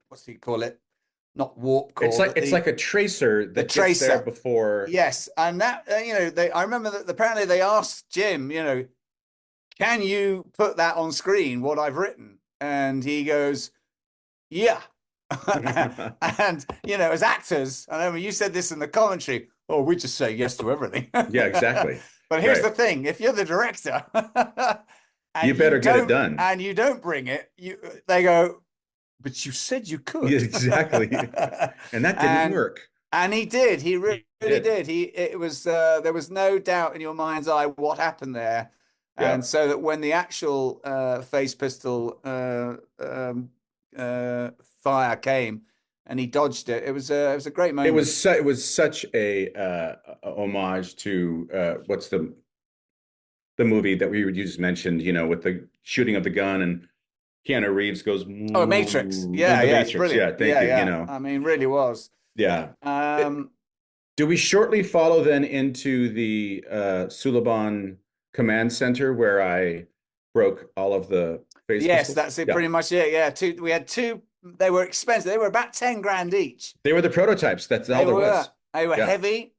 what's do you call it? Not warp core. It's like a tracer that gets there before. Yes, and that I remember that apparently they asked Jim, can you put that on screen, what I've written? And he goes, yeah. And as actors, I know you said this in the commentary, we just say yes to everything. Yeah, exactly. But here's the thing: if you're the director, you better get it done, and you don't bring it, they go, but you said you could. Yeah, exactly. And that didn't work. And he did. He really did. It was there was no doubt in your mind's eye what happened there. Yeah. And so that when the actual phase pistol fire came and he dodged it, it was a great moment. It was such a homage to what's the movie that you just mentioned, with the shooting of the gun, and Keanu Reeves goes, Matrix. Yeah, Matrix. Brilliant. Yeah, thank you. I mean, really was. Yeah. Do we shortly follow then into the Suliban command center where I broke all of the phase pistols? Yes, that's it. Yeah. Pretty much it. Yeah. We had two. They were expensive. They were about 10 grand each. They were the prototypes. That's all there was. They were heavy.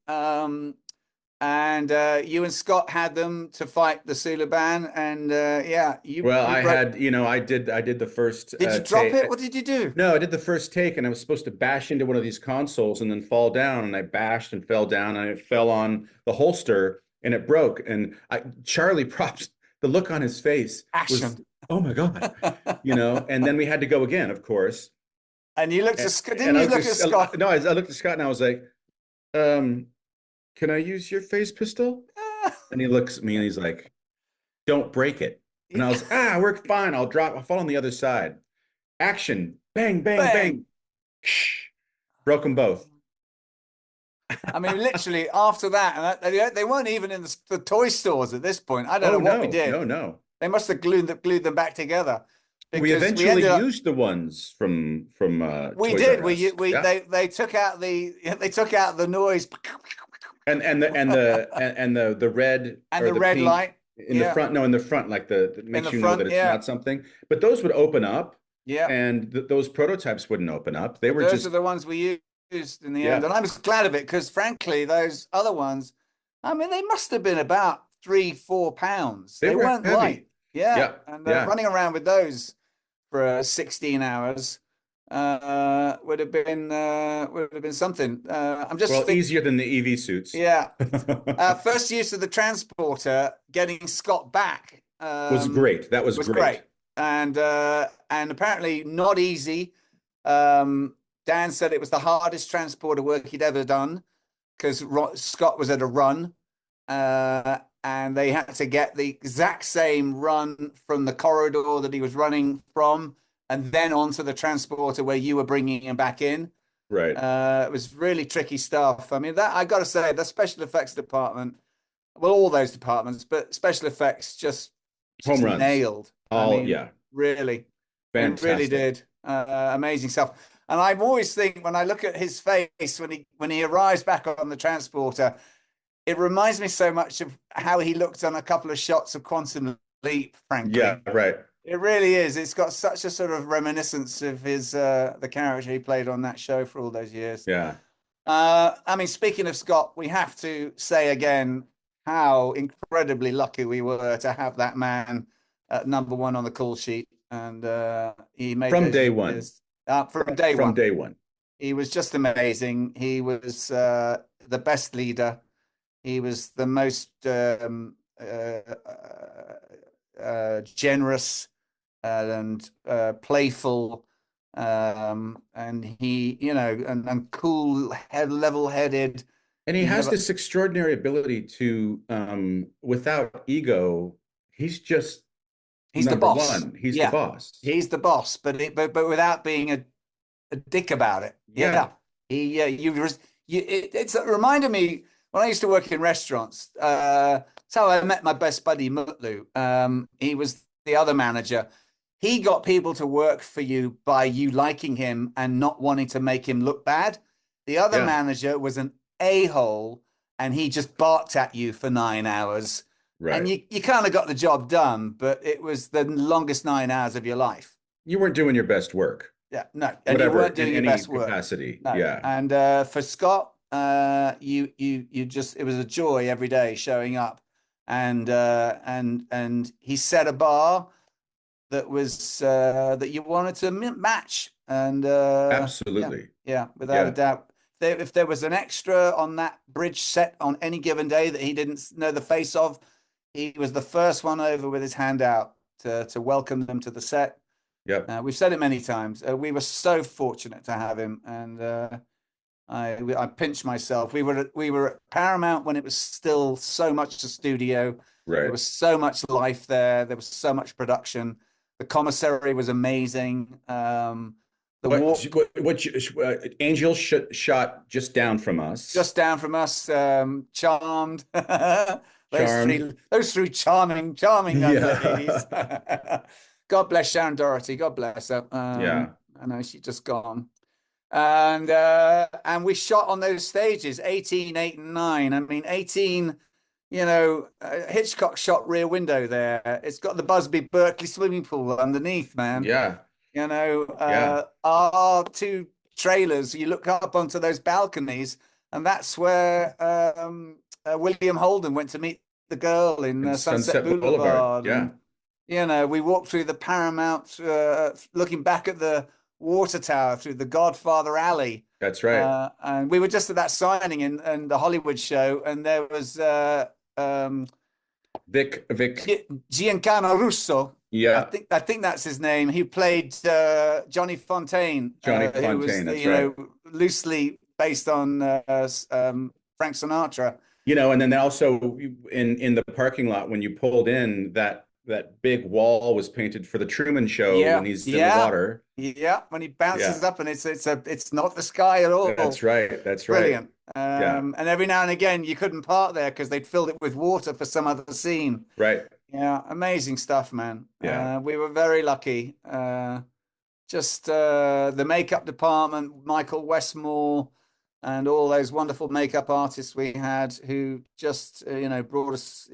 And you and Scott had them to fight the Suliban, and I did the first. Did you drop it? What did you do? No, I did the first take, and I was supposed to bash into one of these consoles and then fall down, and I bashed and fell down, and it fell on the holster, and it broke. And Charlie props, the look on his face was, oh my God, and then we had to go again, of course. And you looked at Scott. Didn't you look at Scott? No, I looked at Scott and I was like, can I use your phase pistol? And he looks at me and he's like, don't break it. And I was, we're fine. I'll fall on the other side. Action, bang, bang, Bang. bang. Broke them both. I mean, literally after that, and they weren't even in the toy stores at this point. I don't know what we did. No. They must have glued them back together. We eventually used the ones from we Toys did. R Us. They took out the noise and the red and or the red pink light in the front. No, in the front, like that makes you know that it's not something. But those would open up. Yeah. And those prototypes wouldn't open up. Those are the ones we used in the end. And I was glad of it because, frankly, those other ones, I mean, they must have been about 3-4 pounds. They weren't heavy. Light. Yeah. And running around with those for 16 hours would have been something. I'm just easier than the EV suits. Yeah. First use of the transporter, getting Scott back was great. That was great. And apparently not easy. Dan said it was the hardest transporter work he'd ever done because Scott was at a run, and they had to get the exact same run from the corridor that he was running from, and then onto the transporter where you were bringing him back in. Right. It was really tricky stuff. I mean, that I got to say, the special effects department, well, all those departments, but special effects just home runs, nailed. Really, fantastic. It really did. Amazing stuff. And I always think when I look at his face when he arrives back on the transporter, it reminds me so much of how he looked on a couple of shots of Quantum Leap. Frankly, yeah, right. It really is. It's got such a sort of reminiscence of his the character he played on that show for all those years. Yeah. I mean, speaking of Scott, we have to say again how incredibly lucky we were to have that man at #1 on the call sheet, and he made from day one. From day one, he was just amazing. He was the best leader. He was the most generous and playful, and he, and cool, level-headed. And he has this extraordinary ability to, without ego, he's the boss. He's the boss. He's the boss, but without being a dick about it. Yeah. It reminded me when I used to work in restaurants. That's how I met my best buddy Mutlu. He was the other manager. He got people to work for you by you liking him and not wanting to make him look bad. The other manager was an a-hole, and he just barked at you for 9 hours. Right. And you kind of got the job done, but it was the longest 9 hours of your life. You weren't doing your best work. Yeah, no. And you weren't doing your best work. Capacity. No. Yeah. And for Scott, you just, it was a joy every day showing up. And he set a bar that was that you wanted to match. And absolutely. Yeah, without a doubt. If there was an extra on that bridge set on any given day that he didn't know the face of, he was the first one over with his hand out to welcome them to the set. Yeah, we've said it many times. We were so fortunate to have him, and I pinched myself. We were at Paramount when it was still so much a studio. Right. There was so much life there. There was so much production. The commissary was amazing. Angel shot just down from us. Charmed. Those three charming young ladies. God bless Sharon Doherty. God bless her. I know she's just gone. And we shot on those stages, 18, 8, and 9. I mean, 18, Hitchcock shot Rear Window there. It's got the Busby Berkeley swimming pool underneath, man. Yeah. Our two trailers, you look up onto those balconies, and that's where William Holden went to meet the girl in Sunset Boulevard. Yeah. And, we walked through the Paramount, looking back at the water tower through the Godfather Alley. That's right. And we were just at that signing in the Hollywood show, and there was Vic Giancarlo Russo. Yeah, I think that's his name. He played Johnny Fontaine. Who was, loosely based on Frank Sinatra. You know, and then also in the parking lot when you pulled in, that big wall was painted for the Truman Show when Yeah, he's in the yeah, water. yeah. When he Yeah, bounces up and it's not the sky at that's all. right. That's right. Brilliant. Yeah, And every now and again you couldn't park there because they'd filled it with water for some other scene. right. Yeah, amazing stuff, man. Yeah. We were very lucky. Just the makeup department, Michael Westmore, and all those wonderful makeup artists we had who just brought us,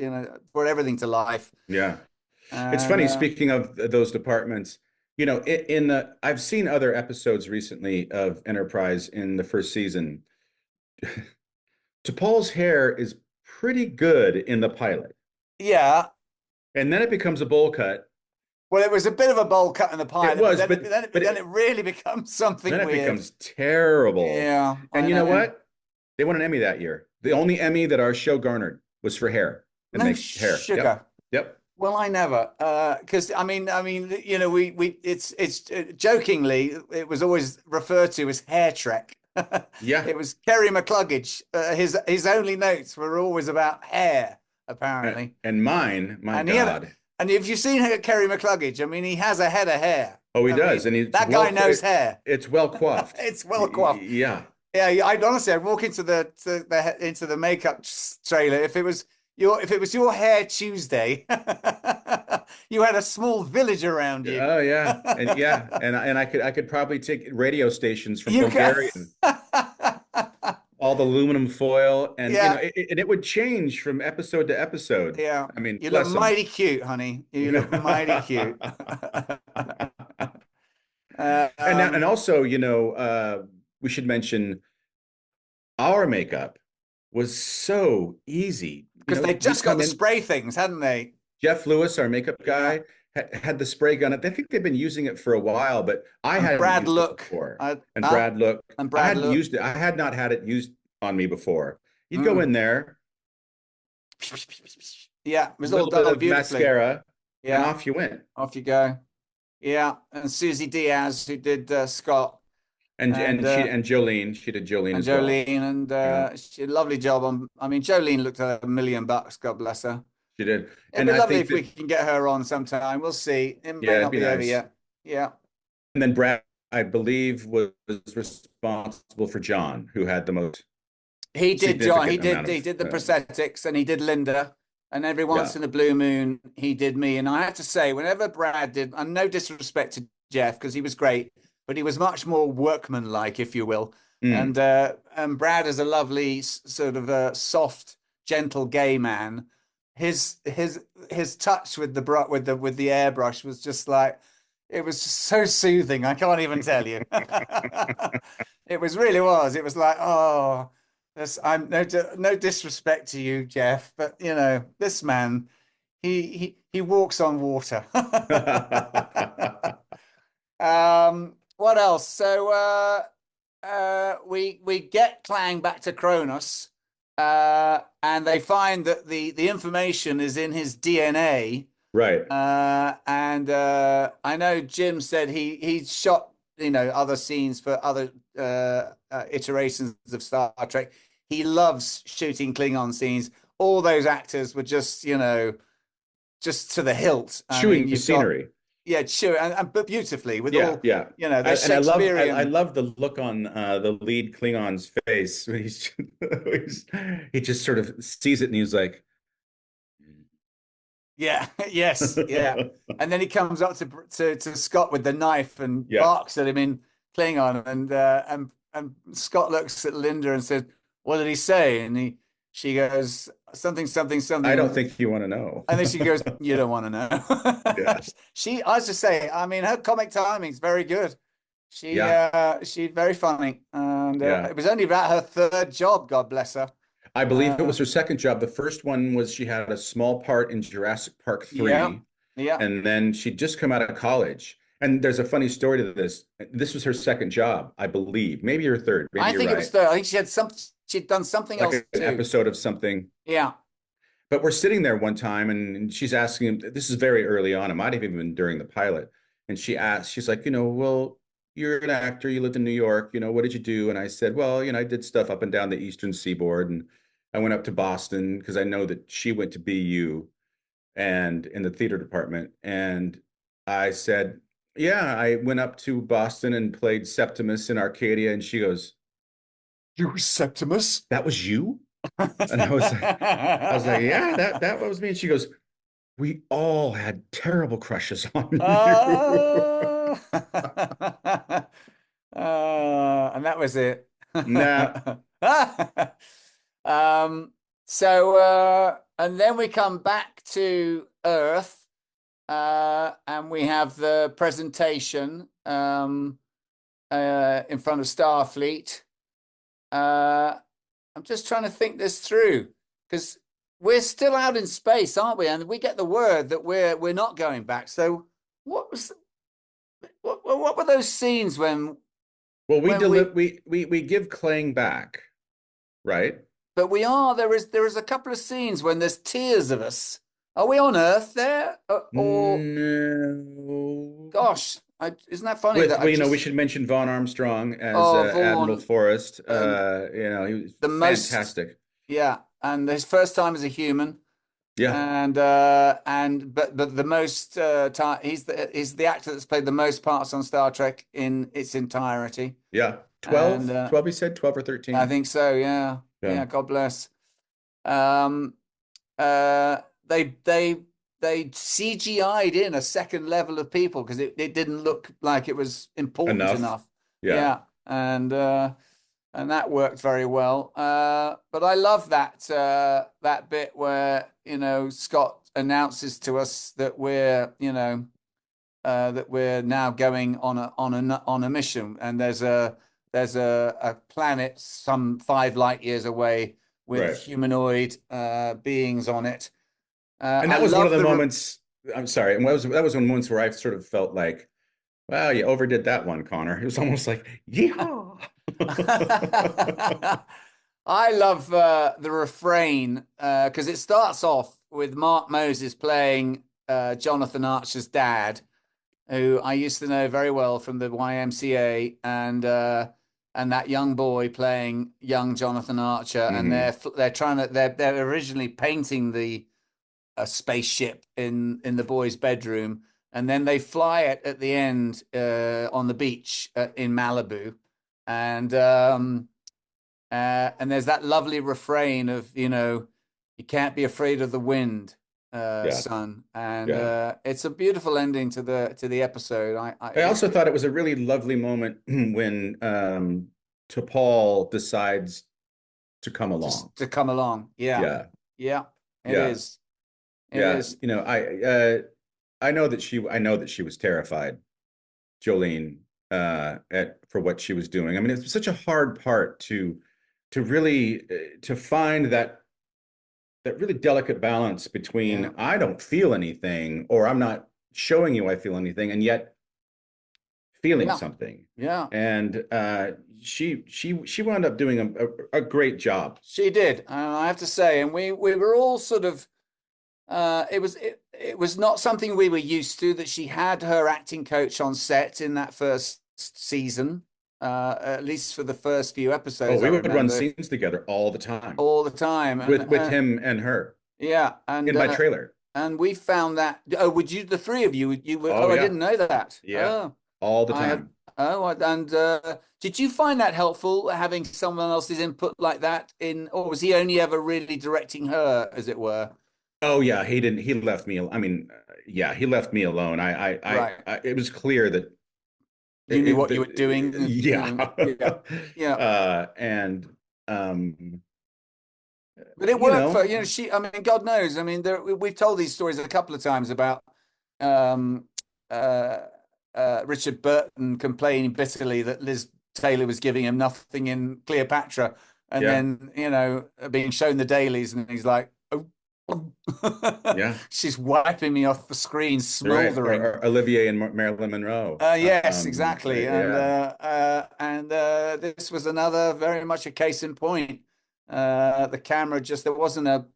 brought everything to life. Yeah. It's And funny, speaking of those departments, you know, in the I've seen other episodes recently of Enterprise in the first season. T'Pol's hair is pretty good in the pilot, yeah, and then it becomes a bowl cut. well, it was a bit of a bowl cut in the It pilot, but was, then but then it really becomes then something it weird. becomes terrible. Yeah, And I you know know. what? They won an Emmy that year. The only Emmy that our show garnered was for hair and No make hair. Yep. sugar. Yep. Well, I never, because it's jokingly, it was always referred to as hair trek. Yeah. It was Kerry McCluggage. His only notes were always about hair, apparently. And mine, my And he had, God. and if you've seen Kerry McCluggage, I mean, he has a head of hair. Oh, he I does. mean, And that guy knows hair. it's well coiffed. It's well coiffed. Yeah. Yeah, I'd honestly, I'd walk into the makeup trailer if it was your hair Tuesday, you had a small village around you. Oh yeah. And yeah. And I could probably take radio stations from You Bulgarian, can. all the aluminum foil, and Yeah, and it would change from episode to episode. yeah. I mean, You look bless them. mighty cute, honey. You look mighty cute. And also, we should mention our makeup was so easy. Because they just got the spray things, hadn't they? Jeff Lewis, our makeup guy, had the spray gun. I think they've been using it for a while, but I hadn't Brad used Look. it before. And Brad Look. And I Brad hadn't Look. used it. I had not had it used on me before. You'd go in there, Yeah, it was a all little bit done of beautifully. mascara, and Yeah, off you went. off you go. Yeah, and Susie Diaz, who did Scott, And and Jolene, she did Jolene and as well. Jolene, and Yeah. she did a lovely job on. I mean, Jolene looked at $1 million, God bless her. She did. It'd And be I lovely think if we can get her on sometime. We'll see. It may Yeah, it'd not be be over nice. yet. Yeah. And then Brad, I believe, was responsible for John, who had the most He did, John. He significant amount did the of, prosthetics, and he did Linda. And every once in a blue moon, he did me. And I have to say, whenever Brad did, and no disrespect to Jeff, because he was great, but he was much more workmanlike, if you will. And Brad is a lovely sort of soft, gentle gay man. His touch with the airbrush was just like, it was so soothing. I can't even tell you. It really was. It was like, oh. I'm no disrespect to you, Jeff, but this man, he walks on water. What else? So we get Clang back to Kronos, and they find that the information is in his DNA. Right. And I know Jim said he shot other scenes for other iterations of Star Trek. He loves shooting Klingon scenes. All those actors were just just to the hilt. Chewing the scenery. Chew but beautifully with Yeah, all yeah. the Shakespearean. I love the look on the lead Klingon's face when he just sort of sees it and he's like, Yeah, yes, yeah. And then he comes up to Scott with the knife and barks at him in Klingon, and Scott looks at Linda and says, "What did he say?" And she goes, something. I don't think you want to know. And then she goes, "You don't want to know." Yeah. I was just saying, I mean, her comic timing's very good. She's very funny, and it was only about her third job. God bless her. I believe it was her second job. The first one was she had a small part in Jurassic Park 3. Yeah. And then she'd just come out of college. And there's a funny story to this. This was her second job, I believe. Maybe her third. Maybe I think it was third. I think she'd done something else an too. episode of something. Yeah. But we're sitting there one time and she's asking him, this is very early on. It might have even been during the pilot. And she's like, well, you're an actor. You lived in New York. What did you do? And I said, well, I did stuff up and down the Eastern Seaboard. And I went up to Boston because I know that she went to BU and in the theater department. And I said, yeah, I went up to Boston and played Septimus in Arcadia. And she goes, You were Septimus? that was you? And I was like, yeah, that was me. And she goes, we all had terrible crushes on you. Oh. And that was it. Nah. Um, and then we come back to Earth, and we have the presentation in front of Starfleet. I'm just trying to think this through because we're still out in space, aren't we? And we get the word that we're not going back. So what were those scenes when? Well, when we give Kling back, right? But there is a couple of scenes when there's tears of us. Are we on Earth there? Or No. gosh, isn't that funny With that well, we should mention Vaughn Armstrong as Admiral Vaughan, Forrest. He was the fantastic. Yeah, and his first time as a human. Yeah. But the most time he's the actor that's played the most parts on Star Trek in its entirety. Yeah. 12, And 12, he said 12 or 13. I think so, yeah. Yeah, God bless. Um they CGI'd in a second level of people because it didn't look like it was important enough. Yeah. And that worked very well. But I love that bit where, Scott announces to us that we're now going on a mission, and there's a planet some 5 light years away with Right. humanoid beings on it. And that was one of the moments. I'm sorry, and that was one of the moments where I sort of felt like, wow, you overdid that one, Connor. It was almost like, yeehaw. I love the refrain because it starts off with Mark Moses playing Jonathan Archer's dad, who I used to know very well from the YMCA, and that young boy playing young Jonathan Archer, and they're originally painting a spaceship in the boy's bedroom, and then they fly it at the end on the beach in Malibu, and there's that lovely refrain of you can't be afraid of the wind, son, and it's a beautiful ending to the episode. I also thought it was a really lovely moment when T'Pol decides to come along. To come along, yeah, it is. It is. I know that she was terrified, Jolene, for what she was doing. I mean, it's such a hard part to really to find that really delicate balance between I don't feel anything or I'm not showing you I feel anything, and yet feeling something. Yeah. And she wound up doing a great job. She did, I have to say, and we were all sort of. It was not something we were used to, that she had her acting coach on set in that first season, at least for the first few episodes. Oh, we would run scenes together all the time. All the time. With him and her. Yeah. And in my trailer. And we found that, would you, the three of you, were, I didn't know that. Yeah. All the time. Did you find that helpful, having someone else's input like that or was he only ever really directing her, as it were? Oh yeah, he didn't. He left me. I mean, he left me alone. It was clear that you knew what you were doing. Yeah, yeah. But it worked for she. I mean, God knows. I mean, we've told these stories a couple of times about Richard Burton complaining bitterly that Liz Taylor was giving him nothing in Cleopatra, and then being shown the dailies, and he's like, yeah, she's wiping me off the screen, smoldering. Right. Or Olivier and Marilyn Monroe. Yes, exactly. And this was another very much a case in point. The camera there wasn't an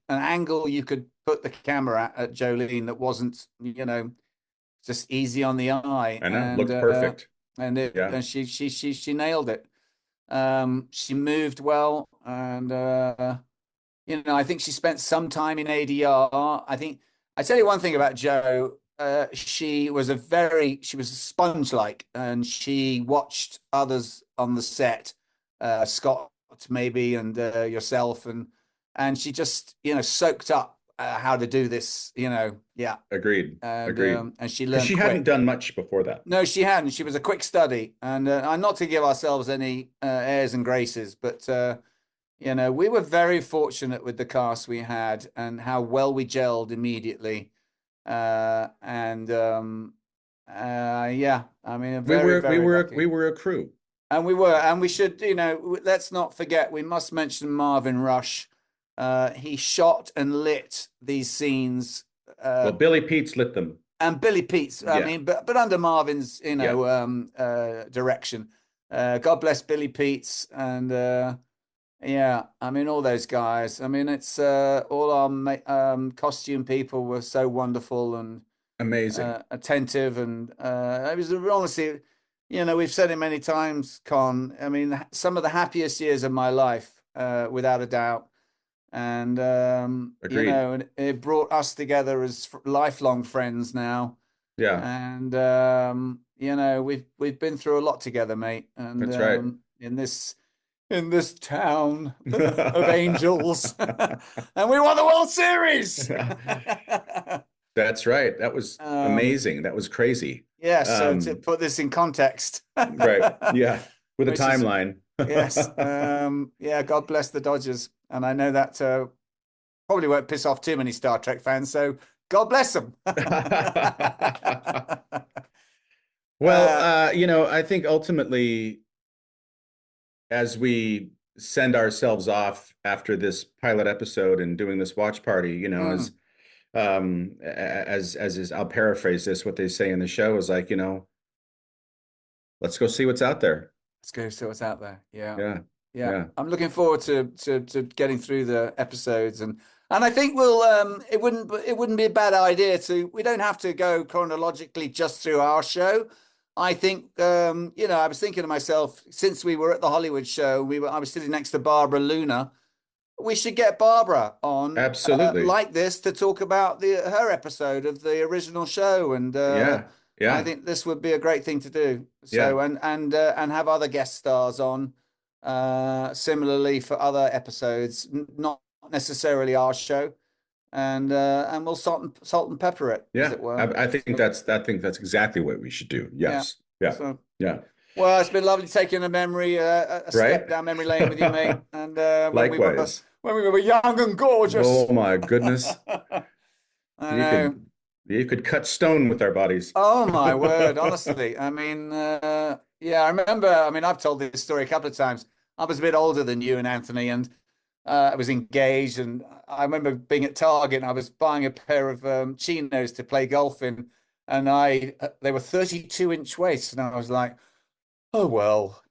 angle you could put the camera at Jolene that wasn't just easy on the eye. I know, looked perfect. And she nailed it. She moved well, and I think she spent some time in ADR. I tell you one thing about Jo. She was a sponge-like, and she watched others on the set, Scott maybe, and yourself, and she just soaked up how to do this. Yeah. Agreed. And she Because learned she quick. hadn't done much before that. No, she hadn't. She was a quick study, and not to give ourselves any airs and graces, but we were very fortunate with the cast we had and how well we gelled immediately. Yeah, I mean, very, very lucky. We were a crew. And we should, let's not forget, we must mention Marvin Rush. He shot and lit these scenes. Well, Billy Pete's lit them. And Billy Pete's, I mean, but under Marvin's, direction. God bless Billy Pete's, and yeah, I mean, all those guys. I mean, it's all our costume people were so wonderful and amazing, attentive, and it was honestly, we've said it many times, Con. I mean, some of the happiest years of my life, without a doubt. And and it brought us together as lifelong friends now. Yeah. And we've been through a lot together, mate. And that's right. In this town of angels, and we won the World Series. That's right. That was amazing. That was crazy. Yeah. So to put this in context, right? Yeah, with a timeline. Yes. Yeah. God bless the Dodgers. And I know that probably won't piss off too many Star Trek fans. So God bless them. Well, I think ultimately, as we send ourselves off after this pilot episode and doing this watch party, as is, I'll paraphrase this, what they say in the show is like, let's go see what's out there. Let's go see what's out there. Yeah. Yeah. Yeah, I'm looking forward to getting through the episodes, and I think we'll it wouldn't be a bad idea we don't have to go chronologically just through our show. I think I was thinking to myself, since we were at the Hollywood show, I was sitting next to Barbara Luna. We should get Barbara on absolutely like this to talk about her episode of the original show, and yeah. I think this would be a great thing to do. So and have other guest stars on. Similarly for other episodes, not necessarily our show, and we'll salt and pepper it, as it were. I think that's exactly what we should do. Yes. Yeah. So, yeah. Well, it's been lovely taking a step down memory lane with you, mate. And likewise, when we were young and gorgeous. Oh my goodness. You could cut stone with our bodies. Oh my word, honestly. I mean, I remember, I've told this story a couple of times. I was a bit older than you and Anthony, and I was engaged, and I remember being at Target, and I was buying a pair of chinos to play golf in, and they were 32-inch waists, and I was like, oh well,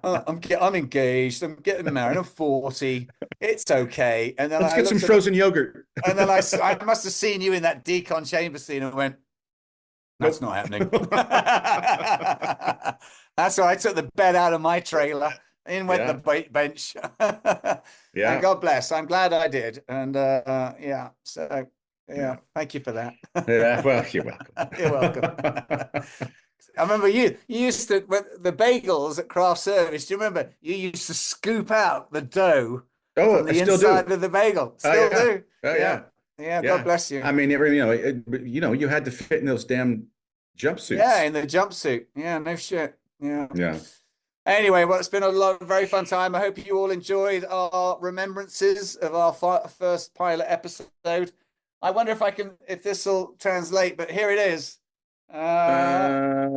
I'm engaged, I'm getting married, I'm 40, it's okay. And then let's get some frozen yogurt. And then I must have seen you in that decon chamber scene and went, that's not happening. That's why I took the bed out of my trailer. In went the bench. Yeah. And God bless. I'm glad I did. And so thank you for that. Yeah, well, you're welcome. You're welcome. I remember you used to, the bagels at craft service, do you remember? You used to scoop out the dough from the inside of the bagel. Still do. Oh, yeah. Yeah, God bless you. I mean, you had to fit in those damn jumpsuits. Yeah, in the jumpsuit. Yeah, no shit. Yeah. Yeah. Anyway, well, it's been a very fun time. I hope you all enjoyed our remembrances of our first pilot episode. I wonder if this will translate, but here it is. There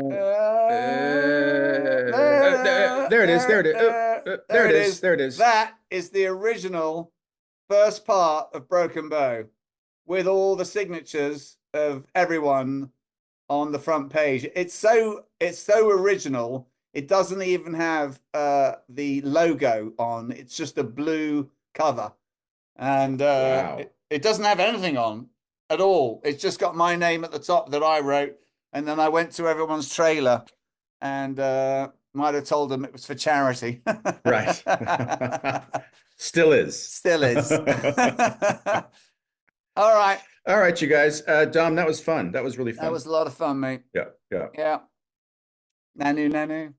it is. That is the original first part of Broken Bow, with all the signatures of everyone on the front page. It's so original. It doesn't even have the logo on. It's just a blue cover, and it doesn't have anything on at all. It's just got my name at the top that I wrote, and then I went to everyone's trailer, and Might have told them it was for charity. Right. Still is. Still is. All right. All right, you guys. Dom, that was fun. That was really fun. That was a lot of fun, mate. Yeah, yeah. Yeah. Nanu, nanu.